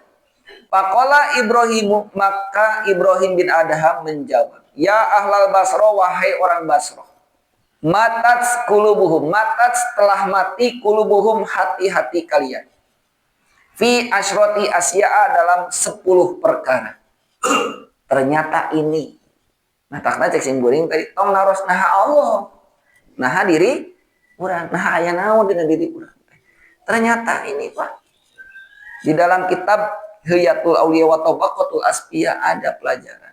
Faqala Ibrahimu, maka Ibrahim bin Adham menjawab, ya ahlal Basra, wahai orang Basra, matat kulubuhum, matat telah mati kulubuhum, hati-hati kalian, fi asyroti asya'a, dalam 10 perkara. Ternyata ini, nah takna cek sing guring tadi, tong naros naha Allah, naha diri urang, naha aya naon dina diri urang. Ternyata ini Pak, di dalam kitab Hiyatul Auliya wa Tabaqatul Asfiya ada pelajaran.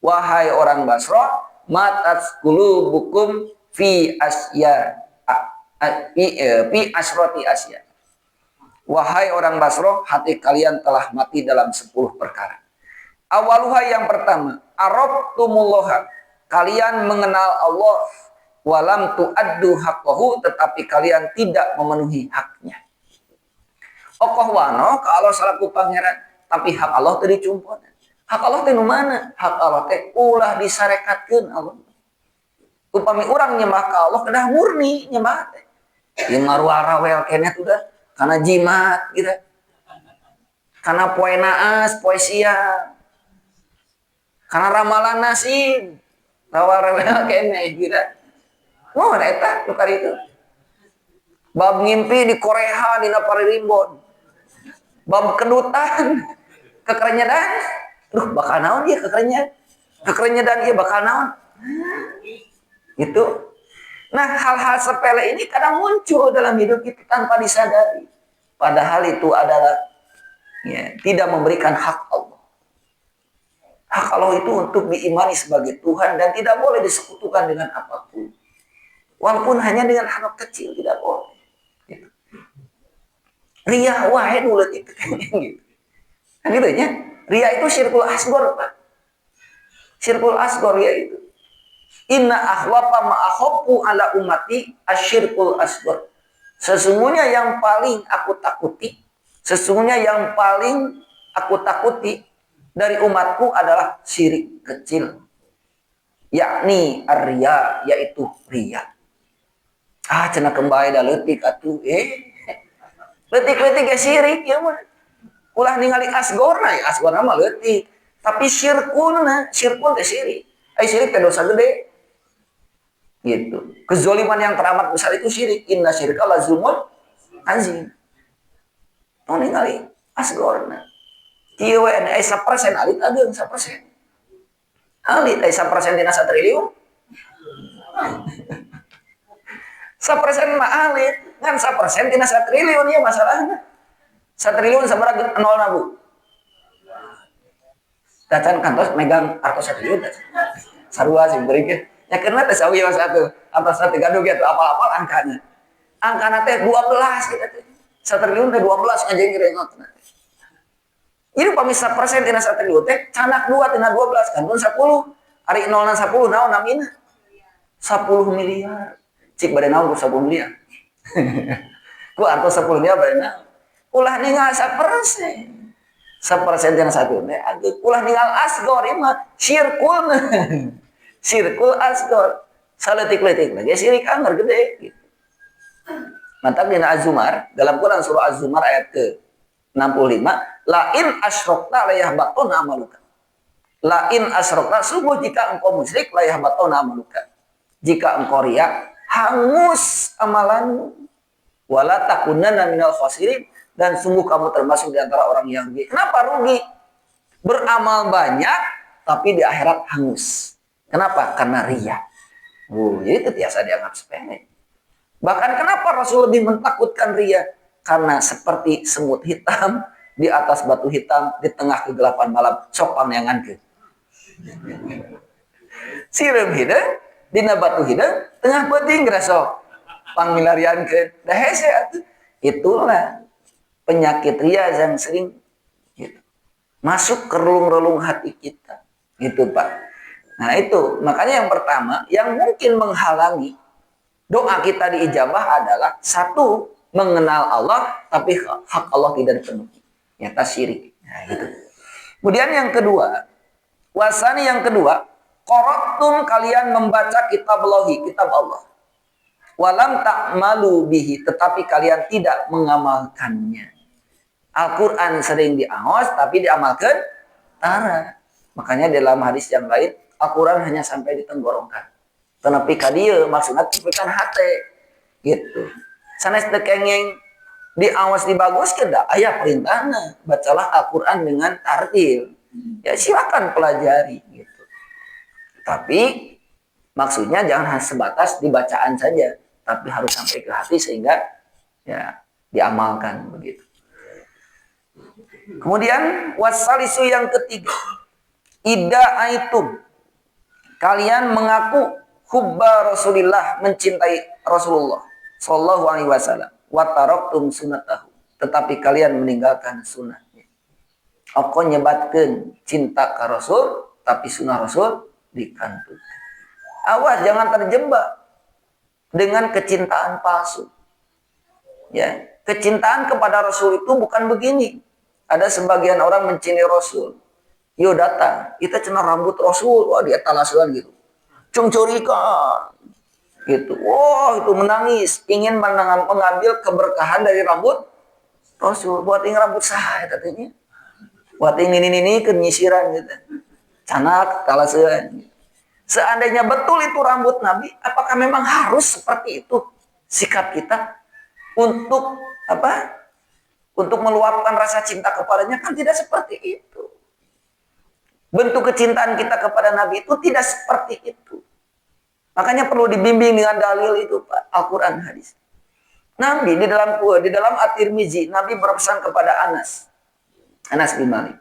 Wahai orang Basra, matat qulubukum fi asya fi asrati asya. Wahai orang Basra, hati kalian telah mati dalam 10 perkara. Awaluha, yang pertama, arabtumullaha, kalian mengenal Allah, walam tuaddu haqqahu, tetapi kalian tidak memenuhi haknya. Okoh wano kalau salaku pangeran, tapi hak Allah teu dicumput. Hak Allah teh nu mana? Hak Allah teh ulah disarekatkeun Allah. Upami urang nyembah ka Allah kedah murni nyembah teh. Ieu maruarawel keneh udah kana jimat gitu. Kana poe naas, poe siang. Kana ramalan nasin. Rawarewel keneh gitu. Moh eta nu kari itu. Bab ngimpi di Korea dina paririmbon. Bab kedutan, kekerenyedan, bakal naon dia kekerenyedan dia bakal naon, gitu. Nah hal-hal sepele ini kadang muncul dalam hidup kita tanpa disadari, padahal itu adalah ya, tidak memberikan hak Allah. Hak Allah itu untuk diimani sebagai Tuhan dan tidak boleh disekutukan dengan apapun, walaupun hanya dengan anak kecil tidak boleh. Ria wae dulu gitu. Kan gitu nya. Ria itu syirkul asgor, Pak. Syirkul asgor ya itu. Inna akhwafa ma akhaffu ala ummati asyirkul asgor. Sesungguhnya yang paling aku takuti, dari umatku adalah syirik kecil. Yakni ar-riya, yaitu riya. Cenah kembali da leutik atuh Letik-letik ya syirik ya mah. Ulah ningali asgorna ya, asgorna mah letik. Tapi syirkun teh syirik. Syirik teh dosa gede. Gitu. Kezaliman yang teramat besar itu syirik. Inna syirka la zulmun azim. Tong ningali asgorna. Kieu we aya 1% alit ageung 1%. Alit aya 1% dina 1 triliun. 1% mah alit, kan 1% tina 1 triliun ya masalahnya. 1 triliun sabaraha nolna Bu? Tacan kantos megang artos 1 triliun. Sarua sih beureung. Ya karena teh sawi mas satu, atas satu gaduh gitu apal-apal angkanya. Angkana teh 12 gitu teh. 1 triliun teh 12 anjing renotna. Jadi pami 1% tina 1 triliun teh canak 2 tina 12 kan 10. Ari nolna 10 naon namina? 10 miliar. Cik bade naon ku 10 miliar. Ku artos 10 miliar bade naon? Ulah ningal 1%. 1% yang satu teh ulah ningal asgor ieu mah syirkul. Syirkul asgor. Saleutik-leutik lagi syirik amar gede gitu. Mantap dina Az-Zumar, dalam Quran surah Az-Zumar ayat ke-65, la in asyrokta la yahbatuna amaluka. La in asyrokta, sungguh jika engkau musyrik la yahbatuna amaluka. Jika engkau riya, hangus amalanmu, wala takunanna minal khasirin, dan sungguh kamu termasuk di antara orang yang rugi. Kenapa rugi? Beramal banyak tapi di akhirat hangus. Kenapa? Karena riya. Jadi itu biasa dianggap sepele. Bahkan kenapa Rasul lebih mentakutkan riya? Karena seperti semut hitam di atas batu hitam di tengah kegelapan malam, sok paneangankeun. Sireum hideung dina batu hideung tengah beuting sok pangmilariankeun. Da hese atuh. Itulah penyakit riya yang sering gitu, masuk ke relung-relung hati kita. Gitu, Pak. Nah, itu makanya yang pertama yang mungkin menghalangi doa kita diijabah adalah satu, mengenal Allah tapi hak Allah tidak dipenuhi. Nyata syirik. Nah, gitu. Kemudian yang kedua, wasani yang kedua, qara'tum, kalian membaca kitab Allah. Walam ta'malu bihi, tetapi kalian tidak mengamalkannya. Al-Quran sering diaos tapi diamalkan tara. Makanya dalam hadis yang lain Al-Quran hanya sampai di tenggorokan. Tetapi kadieu maksudnya tepikan hate gitu. Sanes teu kengeng diawas dibaguskeun da aya perintahna bacalah Al-Quran dengan tartil. Ya silakan pelajari gitu. Tapi maksudnya jangan sebatas dibacaan saja, tapi harus sampai ke hati sehingga ya diamalkan begitu. Kemudian wasalisu yang ketiga, ida'aitum, kalian mengaku hubba Rasulillah, mencintai Rasulullah sallallahu alaihi wasallam, wa taraktum sunnatahu, tetapi kalian meninggalkan sunnahnya. Aku nyebatkeun cinta ka Rasul tapi sunnah Rasul dikantut. Awas jangan terjebak dengan kecintaan palsu. Ya, kecintaan kepada Rasul itu bukan begini. Ada sebagian orang mencintai Rasul. Yo datang, kita cenah rambut Rasul, wah dia talasan gitu. Cung curikan. Gitu. Wah, itu menangis, ingin mengambil keberkahan dari rambut Rasul. Buat ing rambut saya katanya. Buat ing ini kenyisiran gitu. Canak talasan. Seandainya betul itu rambut Nabi, apakah memang harus seperti itu sikap kita untuk apa? Untuk meluapkan rasa cinta kepadanya? Kan tidak seperti itu. Bentuk kecintaan kita kepada Nabi itu tidak seperti itu. Makanya perlu dibimbing dengan dalil itu, Pak, Al-Quran, hadis. Nabi di dalam At-Tirmizi, Nabi berpesan kepada Anas bin Malik,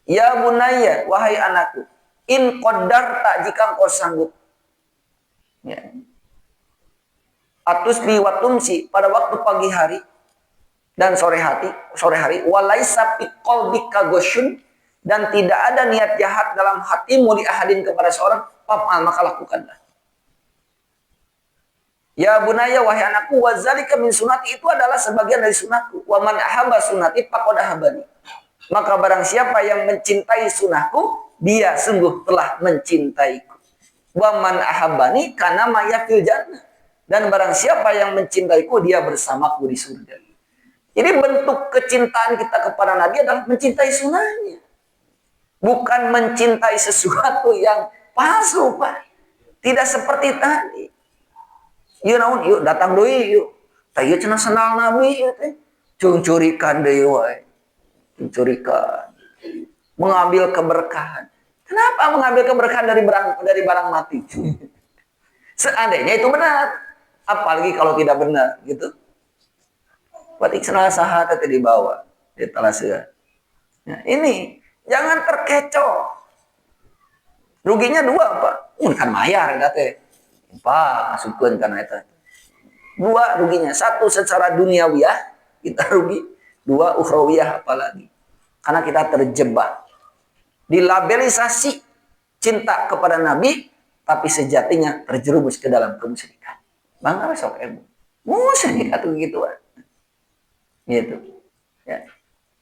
ya bunayya, wahai anakku, in qadarta, jika engkau sanggup, ya, atusbi wa tumsi, pada waktu pagi hari dan sore hari, walaisa fi qalbika ghasyun, dan tidak ada niat jahat dalam hatimu li ahadin kepada seorang, fa'al, maka lakukanlah. Ya bunayya, wahai anakku, wazalika min sunnati, itu adalah sebagian dari sunatku. Wa man ahabba sunnati faqad ahabbani, maka barang siapa yang mencintai sunnahku, dia sungguh telah mencintaiku. Wa man ahabbani kana maya fil jannah, dan barang siapa yang mencintaiku, dia bersamaku di surga. Jadi bentuk kecintaan kita kepada Nabi adalah mencintai sunnahnya, bukan mencintai sesuatu yang palsu, Pak. Tidak seperti tadi. Yuk naon, yuk datang deui yuk. Tah ieu cenah sendal Nabi ieu teh. Curikan deui wae. Curikan. Mengambil keberkahan. Kenapa mengambil keberkahan dari barang mati? Seandainya itu benar, apalagi kalau tidak benar, gitu. Batik senal saha teh dibawa di talaseun. Nah, ini jangan terkecoh. Ruginya dua, Pak. Kan mayar eta teh. Pak, masukkeun kana eta. Dua ruginya, satu secara duniawiyah kita rugi, dua ukhrawiyah apalagi. Karena kita terjebak dilabelisasi cinta kepada Nabi, tapi sejatinya terjerumus ke dalam kemusyrikan. Bangga sok ilmu. Musyrik atuh gituan. Gitu. Ya.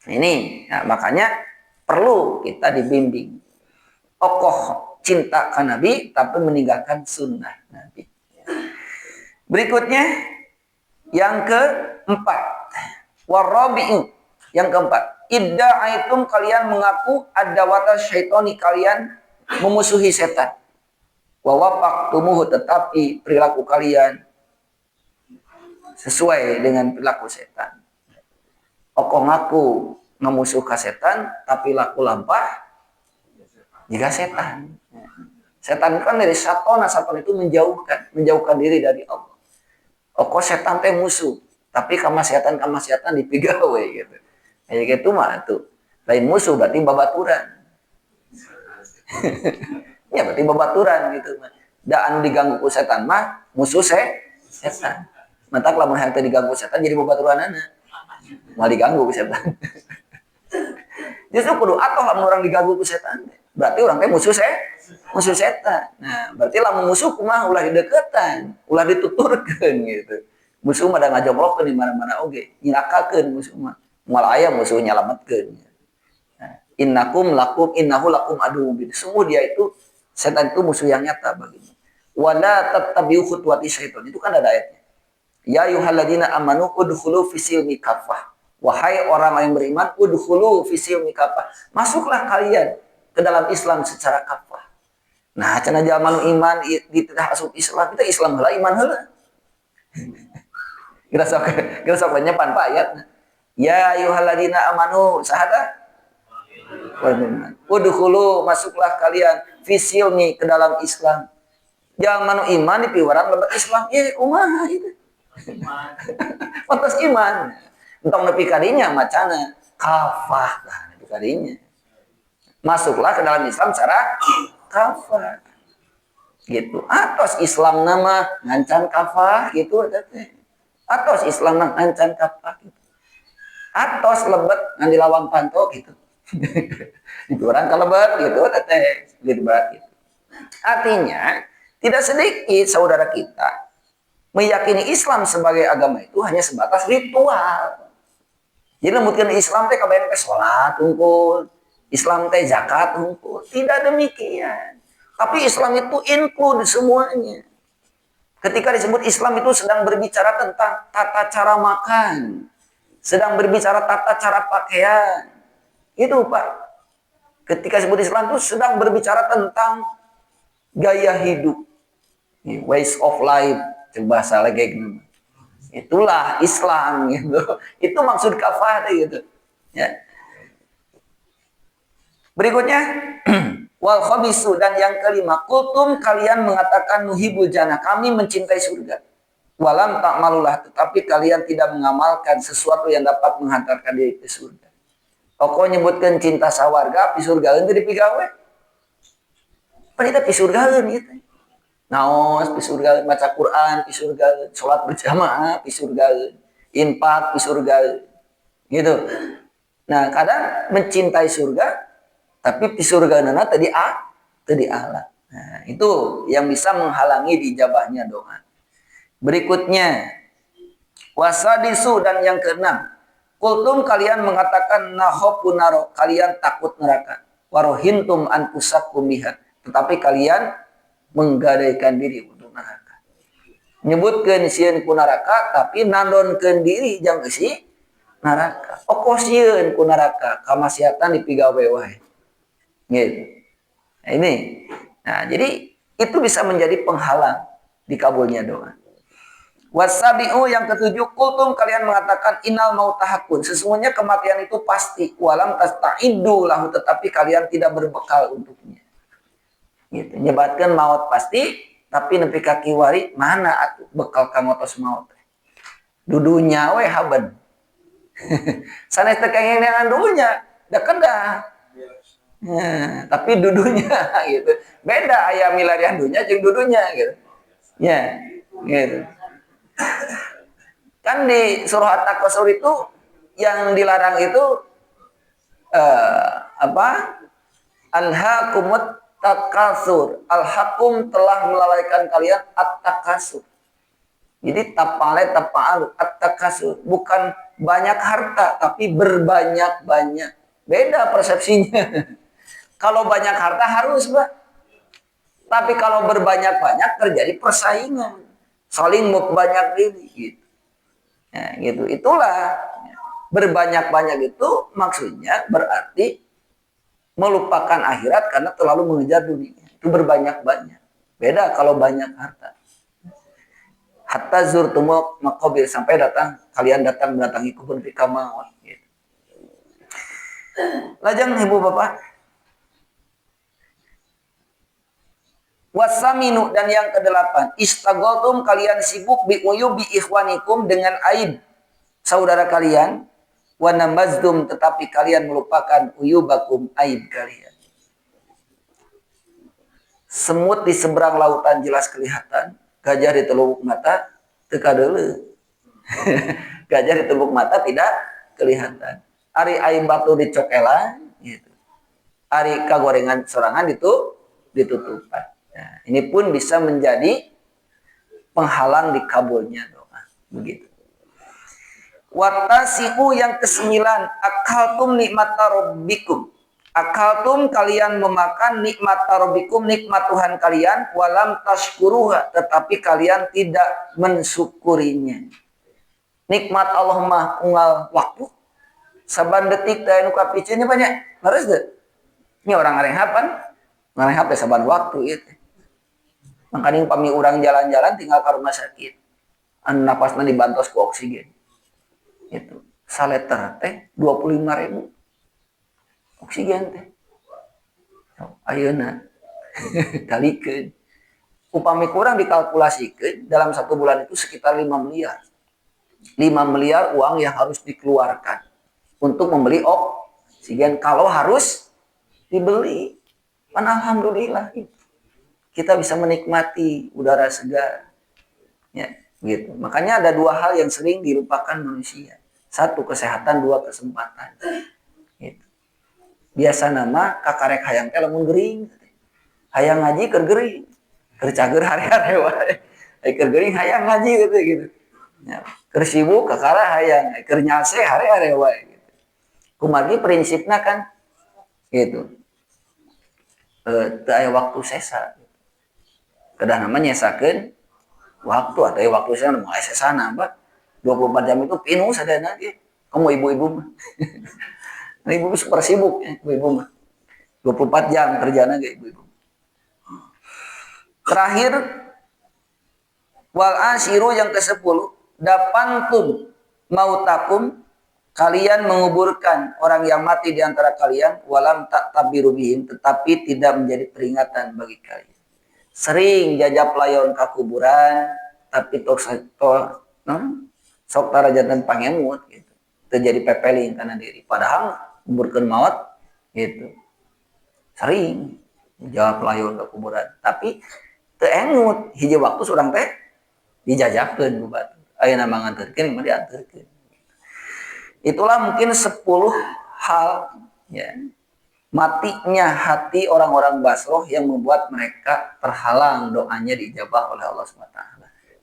Ini, ya, makanya perlu kita dibimbing. Kokoh cinta ke Nabi, tapi meninggalkan sunnah Nabi. Berikutnya, yang keempat. Warabi'u, yang keempat. Idda'aitum, kalian mengaku adawata syaitoni, kalian memusuhi setan. Wa wafaqtumuhu, tetapi perilaku kalian sesuai dengan perilaku setan. Oko ngaku memusuh ka setan, tapi laku lampah jika setan. Setan kan dari satona, setan itu menjauhkan diri dari Allah. Oko setan teh musuh, tapi kamaksiatan dipigawe gitu. Kayak gitu mah tuh. Lain musuh berarti babaturan. Ya berarti babaturan gitu mah. Da anu diganggu ku setan mah musuh setan. Mantak lamun hayang teh diganggu setan jadi babaturanana. Mau diganggu ku setan. Justru kudu atoh lamun orang diganggu ku setan. Berarti orang teh musuh setan. Nah, berarti lamun musuh kumaha ulah dideketan, ulah dituturkeun gitu. Musuh mah da ngajogrokkeun di mana-mana oge, nyilakakeun musuh mah. Moal aya musuh nyalametkeun. Nah, innahu lakum aduwwun. Sungguh dia itu setan itu musuh yang nyata bagimu. Wala tattabi'u khutuwati syaitan. Itu kan ada ayatnya. Ya ayyuhalladzina amanu udkhulu fis silmi kafah. Wahai orang yang beriman, udkhulu fi silmi kafah. Masuklah kalian ke dalam Islam secara kafah. Nah, cenah jalma iman di tengah asup Islam, kita Islam heula iman heula. Kita sok nyepan Pak ayat. Ya ayyuhalladzina amanu sahada udkhulu masuklah kalian fi silmi ke dalam Islam. Jalma iman di piwaran lebat Islam, kumaha itu. Pantas iman. Entong nepi kadinya macana kafah lah nepi kadinya. Masuklah ke dalam Islam secara kafah. Gitu. Atos Islam nama ngancan kafah gitu teh. Atos Islam nama ngancan kafah gitu. Atos lebet ngan dilawang panto gitu. Itu orang kalebet gitu teh gitu gitu. Artinya tidak sedikit saudara kita meyakini Islam sebagai agama itu hanya sebatas ritual. Jadi mungkin Islam teh kabayan ke sholat unggul, Islam teh zakat unggul. Tidak demikian. Tapi Islam itu include semuanya. Ketika disebut Islam itu sedang berbicara tentang tata cara makan, sedang berbicara tata cara pakaian. Itu Pak. Ketika disebut Islam itu sedang berbicara tentang gaya hidup, ways of life, bahasa lagi gitu. Itulah Islam gitu. Itu maksud kafah gitu. Ya. Berikutnya wal khabisu dan yang kelima, kultum kalian mengatakan nuhibul jannah, kami mencintai surga. Walam ta'malulah, tetapi kalian tidak mengamalkan sesuatu yang dapat menghantarkan diri ke surga. Pokoknya nyebutkan cinta sawarga, pi surga teu dipigawe. Panita pi surga gitu. Naos pi surga, baca Quran pi surga, salat berjamaah pi surga, infak pi surga. Gitu. Nah, kadang mencintai surga tapi pi surga nana tadi Allah. Nah, itu yang bisa menghalangi dijabahnya doa. Berikutnya wasadisu dan yang keenam, kultum kalian mengatakan nahopu naro, kalian takut neraka. Warohintum anfusakum biha, tetapi kalian menggadaikan diri untuk neraka. Nyebutkeun sieun ku neraka tapi nandonkeun diri jang eusi neraka. Okosieun ku neraka kamaksiatan dipigawe wae. Gitu. Nah, ini. Nah, jadi itu bisa menjadi penghalang dikabulnya doa. Wasabi'u yang ketujuh, kultum kalian mengatakan innal mautahakun, sesungguhnya kematian itu pasti, walam tasta'iddu lahu, tetapi kalian tidak berbekal untuknya. Gitu. Nyebatkan maut pasti, tapi nepi ka kiwari mana atuh bekal ka motos maut. Dudunya we haben. Sanes teh kengeunaan dudunya, da kedah. Ya, tapi dudunya gitu. Beda aya milarian dudunya jeung dudunya gitu. Ya, gitu. Kan di surah At-Takasur itu yang dilarang itu Alhaakumut takasur. Al-hakum telah melalaikan kalian at-takasur. Jadi tapale tapaalu at-takasur. Bukan banyak harta, tapi berbanyak-banyak. Beda persepsinya. Kalau banyak harta harus, Pak. Tapi kalau berbanyak-banyak terjadi persaingan. Saling membanyak diri. Gitu. Nah, gitu. Itulah. Berbanyak-banyak itu maksudnya berarti melupakan akhirat karena terlalu mengejar dunia. Itu berbanyak-banyak. Beda kalau banyak harta. Hatta zurtumul maqabir, sampai kalian datang mendatangi kubur fi kamawat. Gitu. Lajang ibu bapak. Wasaminu dan yang kedelapan, istaghaltum kalian sibuk bi uyubi ikhwanikum dengan aib saudara kalian. Wa namazdum tetapi kalian melupakan uyubakum aib kalian. Semut di seberang lautan jelas kelihatan, gajah di teluk mata teka deuleu. Gajah di teluk mata tidak kelihatan. Ari aib batu dicokelan gitu. Ari kagorengan sorangan ditutupan. Nah, ini pun bisa menjadi penghalang dikabulnya doa. Begitu. Watasi'u yang kesembilan, akaltum nikmata rabbikum. Akaltum kalian memakan nikmata rabbikum, nikmat Tuhan kalian, walam tashkuruha, tetapi kalian tidak mensyukurinya. Nikmat Allah mah unggal waktu, saban detik teh nu kapicenya banyak. Harus deh. Ini orang ngarehapan, ngarehap teh saban waktu itu. Makanya pami orang jalan-jalan tinggal ke rumah sakit. Anu napasna dibantos ku oksigen. Itu. Saleter teh 25.000. Oksigen teh. Ayeuna kalikeun. Upami kurang dikalkulasikan dalam 1 bulan itu sekitar 5 miliar. 5 miliar uang yang harus dikeluarkan untuk membeli oksigen kalau harus dibeli. Kan alhamdulillah kita bisa menikmati udara segar. Ya, gitu. Makanya ada 2 hal yang sering dilupakan manusia. 1 kesehatan, 2 kesempatan. Gitu. Biasa nama kakarek hayang teh lamun gering. Hayang ngaji keur gering. Keur cager hari-hari wae. Keur geuring hayang ngaji gitu. Ya, keur sibuk kakara hayang, keur nyase hari-hari wae gitu. Kumaha prinsipna kan gitu. Teu aya waktu sesa. Kedah namanya nyesakeun waktu atau waktu sesa mah sesana Pak. 24 jam itu penuh sadana ge. Kamu ibu-ibu mah. Ibu super sibuk ya, ibu-ibu mah. 24 jam kerjana ge ibu-ibu. Terakhir wal asyiru yang ke-10 dapantum mautakum kalian menguburkan orang yang mati di antara kalian walam tak tabiru bihim tetapi tidak menjadi peringatan bagi kalian. Sering jajab layon ka kuburan tapi sok tarajatan pangemut gitu. Terjadi pepeling kana diri padahal nguburkeun maut gitu. Sering jawab layon ka kuburan tapi teu engut hiji waktu surang teh dijajabkeun ku batu. Ayeuna mah nganterkeun mah dianterkeun. Itulah mungkin 10 hal ya matinya hati orang-orang Basroh yang membuat mereka terhalang doanya diijabah oleh Allah SWT.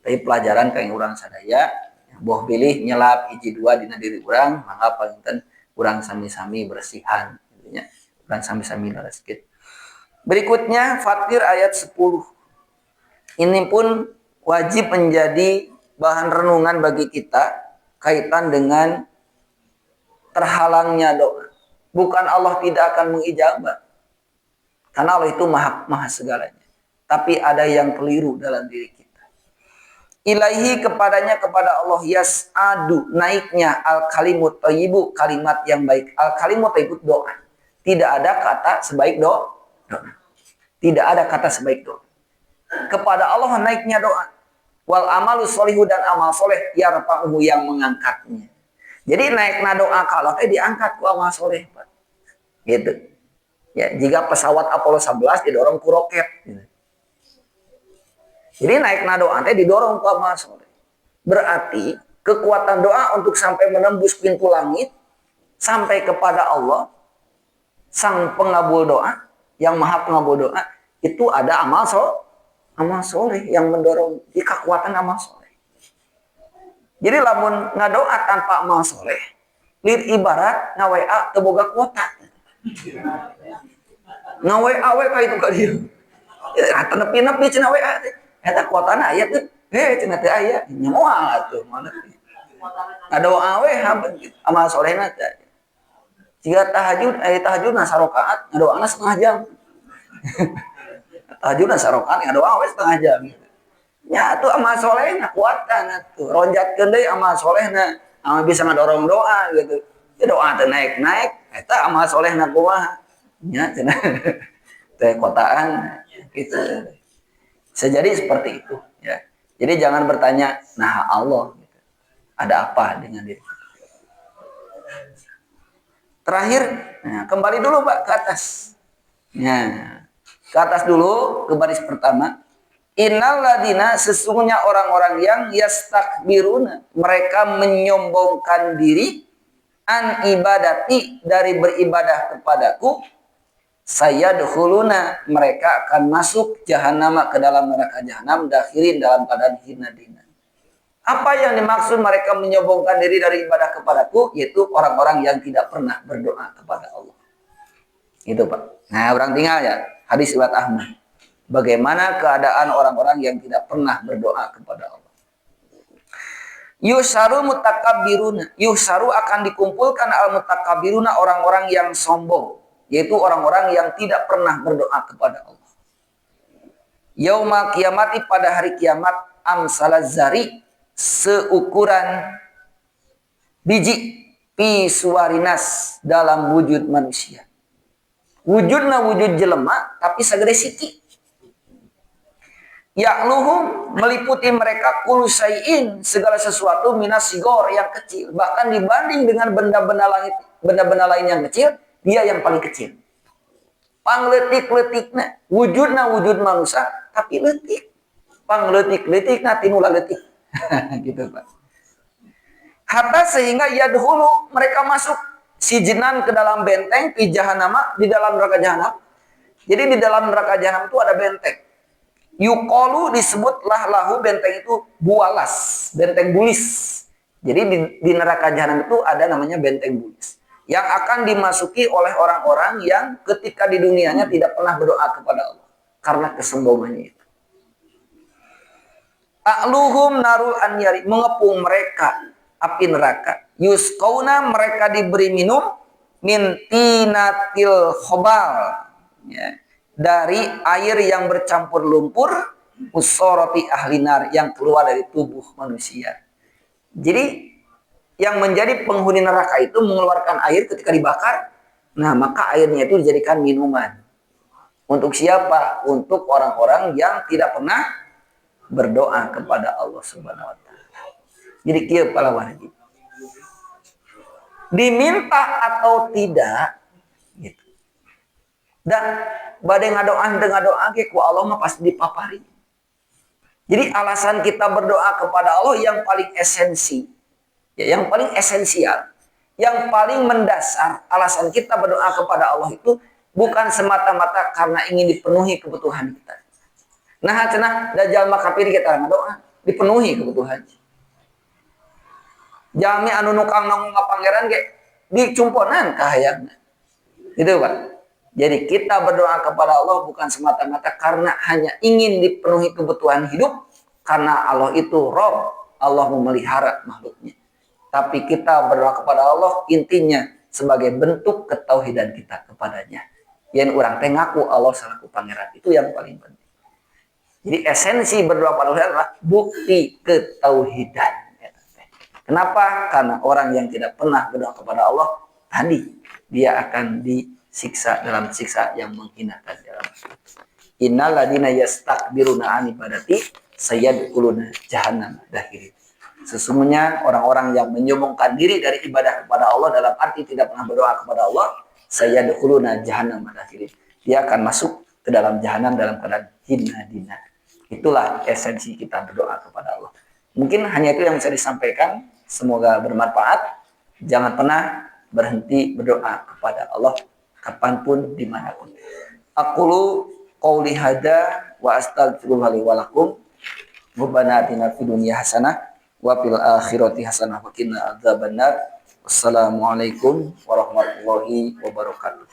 Tapi pelajaran kain urang sadaya boh pilih nyelap hiji 2 dina diri urang mangga panginten urang sami-sami bersihan intinya urang sami-sami lareskeun. Berikutnya Fatir ayat 10. Ini pun wajib menjadi bahan renungan bagi kita kaitan dengan terhalangnya doa. Bukan Allah tidak akan mengijabah. Karena Allah itu maha segalanya. Tapi ada yang keliru dalam diri kita. Ilaihi kepadanya kepada Allah yas'adu naiknya al-kalimut thayyibu kalimat yang baik. Al-kalimut thayyibu doa. Tidak ada kata sebaik doa. Tidak ada kata sebaik doa. Kepada Allah naiknya doa. Wal amalu sholihu dan amal soleh yarfa'uhu yang mengangkatnya. Jadi naiknya doa kalau diangkat ku amal soleh, Pak. Gitu. Ya, jika pesawat Apollo 11 didorong ku roket. Gitu. Jadi naiknya doa didorong ku amal soleh. Berarti kekuatan doa untuk sampai menembus pintu langit sampai kepada Allah sang pengabul doa yang maha pengabul doa itu ada amal soleh yang mendorong di kekuatan amal soleh. Jadi lamun ngadoa tanpa amal soleh, lir ibarat ngawea teu boga kuota. Ngawea we ka itu ka dieu. Eta nepi-nepi cenah WA teh. Eta kuotana aya teu? Cenah teu aya. Nyamoal atuh mana. Ngadoa we amal solehna teh. Jika tahajud sarokaat, ngadoana setengah jam. Tahajud sarokaat ngadoa we setengah jam. Ya tuh amal solehna kuatan atuh. Ronjatkeun deui amal solehna, amal bisa ngadorong doa gitu. Ya doa teh naik-naik, eta amal solehna kumaha? Nya cenah. Teh kotaan gitu. Bisa jadi seperti itu ya. Jadi jangan bertanya, nah Allah gitu. Ada apa dengan diri? Terakhir, nah, kembali dulu Pak ke atas. Nah, ke atas dulu ke baris pertama. Innal ladina sesungguhnya orang-orang yang yastakbiruna mereka menyombongkan diri an ibadati dari beribadah kepadaku sayadkhuluna mereka akan masuk jahannama ke dalam neraka jahanam dakhirin dalam keadaan hina dina. Apa yang dimaksud mereka menyombongkan diri dari ibadah kepadaku yaitu orang-orang yang tidak pernah berdoa kepada Allah. Itu Pak. Nah, orang tinggal ya hadis riwayat Ahmad. Bagaimana keadaan orang-orang yang tidak pernah berdoa kepada Allah. Yusaru mutakabbiruna. Yusaru akan dikumpulkan al-mutakabbiruna, orang-orang yang sombong. Yaitu orang-orang yang tidak pernah berdoa kepada Allah. Yauma kiamati, pada hari kiamat, amsalazari, seukuran biji, pisuarinas, dalam wujud manusia. Wujudna wujud jelema, tapi sagede siki. Ya'luhum, meliputi mereka kulusaiin, segala sesuatu, minas sigor, yang kecil. Bahkan dibanding dengan benda-benda lain yang kecil, dia yang paling kecil. Pangletik-letikna, wujudna wujud manusia, tapi letik. Pangletik-letikna tinula letik. Gitu Pak. Hatta sehingga yadhulu, mereka masuk si jinan ke dalam benteng, di jahanama, di dalam neraka jahanam. Jadi di dalam neraka jahanam itu ada benteng. Yuqalu, disebutlah lahu, benteng itu bualas, benteng bulis. Jadi di neraka jahanam itu ada namanya benteng bulis, yang akan dimasuki oleh orang-orang yang ketika di dunianya tidak pernah berdoa kepada Allah karena kesombongannya itu. Ta'luhum narul anyari, mengepung mereka api neraka. Yusqauna, mereka diberi minum min tinatil khobal, ya, dari air yang bercampur lumpur, usoroti ahlinar, yang keluar dari tubuh manusia. Jadi yang menjadi penghuni neraka itu mengeluarkan air ketika dibakar. Nah, maka airnya itu dijadikan minuman. Untuk siapa? Untuk orang-orang yang tidak pernah berdoa kepada Allah Subhanahu wa taala. Jadi kieu pahlawan itu. Diminta atau tidak gitu. Dan badai ngadoa ke ku Allah mah pasti dipapari. Jadi alasan kita berdoa kepada Allah yang paling esensi, ya, yang paling esensial, yang paling mendasar, alasan kita berdoa kepada Allah itu bukan semata-mata karena ingin dipenuhi kebutuhan kita. Nah, cenah dajal makapir kita ngadoa, dipenuhi kebutuhan. Jami anu nukang nongong pangeran ge dicumponan kahayangna. Gitu, Pak. Jadi kita berdoa kepada Allah bukan semata-mata karena hanya ingin dipenuhi kebutuhan hidup, karena Allah itu Rabb, Allah memelihara makhluknya. Tapi kita berdoa kepada Allah intinya sebagai bentuk ketauhidan kita kepadanya. Yang orang teh ngaku Allah selaku pangeran, itu yang paling penting. Jadi esensi berdoa kepada Allah adalah bukti ketauhidan. Kenapa? Karena orang yang tidak pernah berdoa kepada Allah tadi dia akan disiksa dalam siksa yang menghinakan dalam. Innal ladina yastakbiruna an ibadati sayadkhuluna jahannam dakhiri. Sesungguhnya orang-orang yang menyombongkan diri dari ibadah kepada Allah dalam arti tidak pernah berdoa kepada Allah, sayadkhuluna jahannam dakhiri. Dia akan masuk ke dalam jahanam dalam keadaan hina dina. Itulah esensi kita berdoa kepada Allah. Mungkin hanya itu yang bisa disampaikan. Semoga bermanfaat. Jangan pernah berhenti berdoa kepada Allah kapanpun, dimanapun. Aqulu qouli hada wa astaghfirullah li wa lakum. Rabbana atina fid dunya hasanah wa fil akhirati hasanah wa qina adzabannar. Wassalamualaikum warahmatullahi wabarakatuh.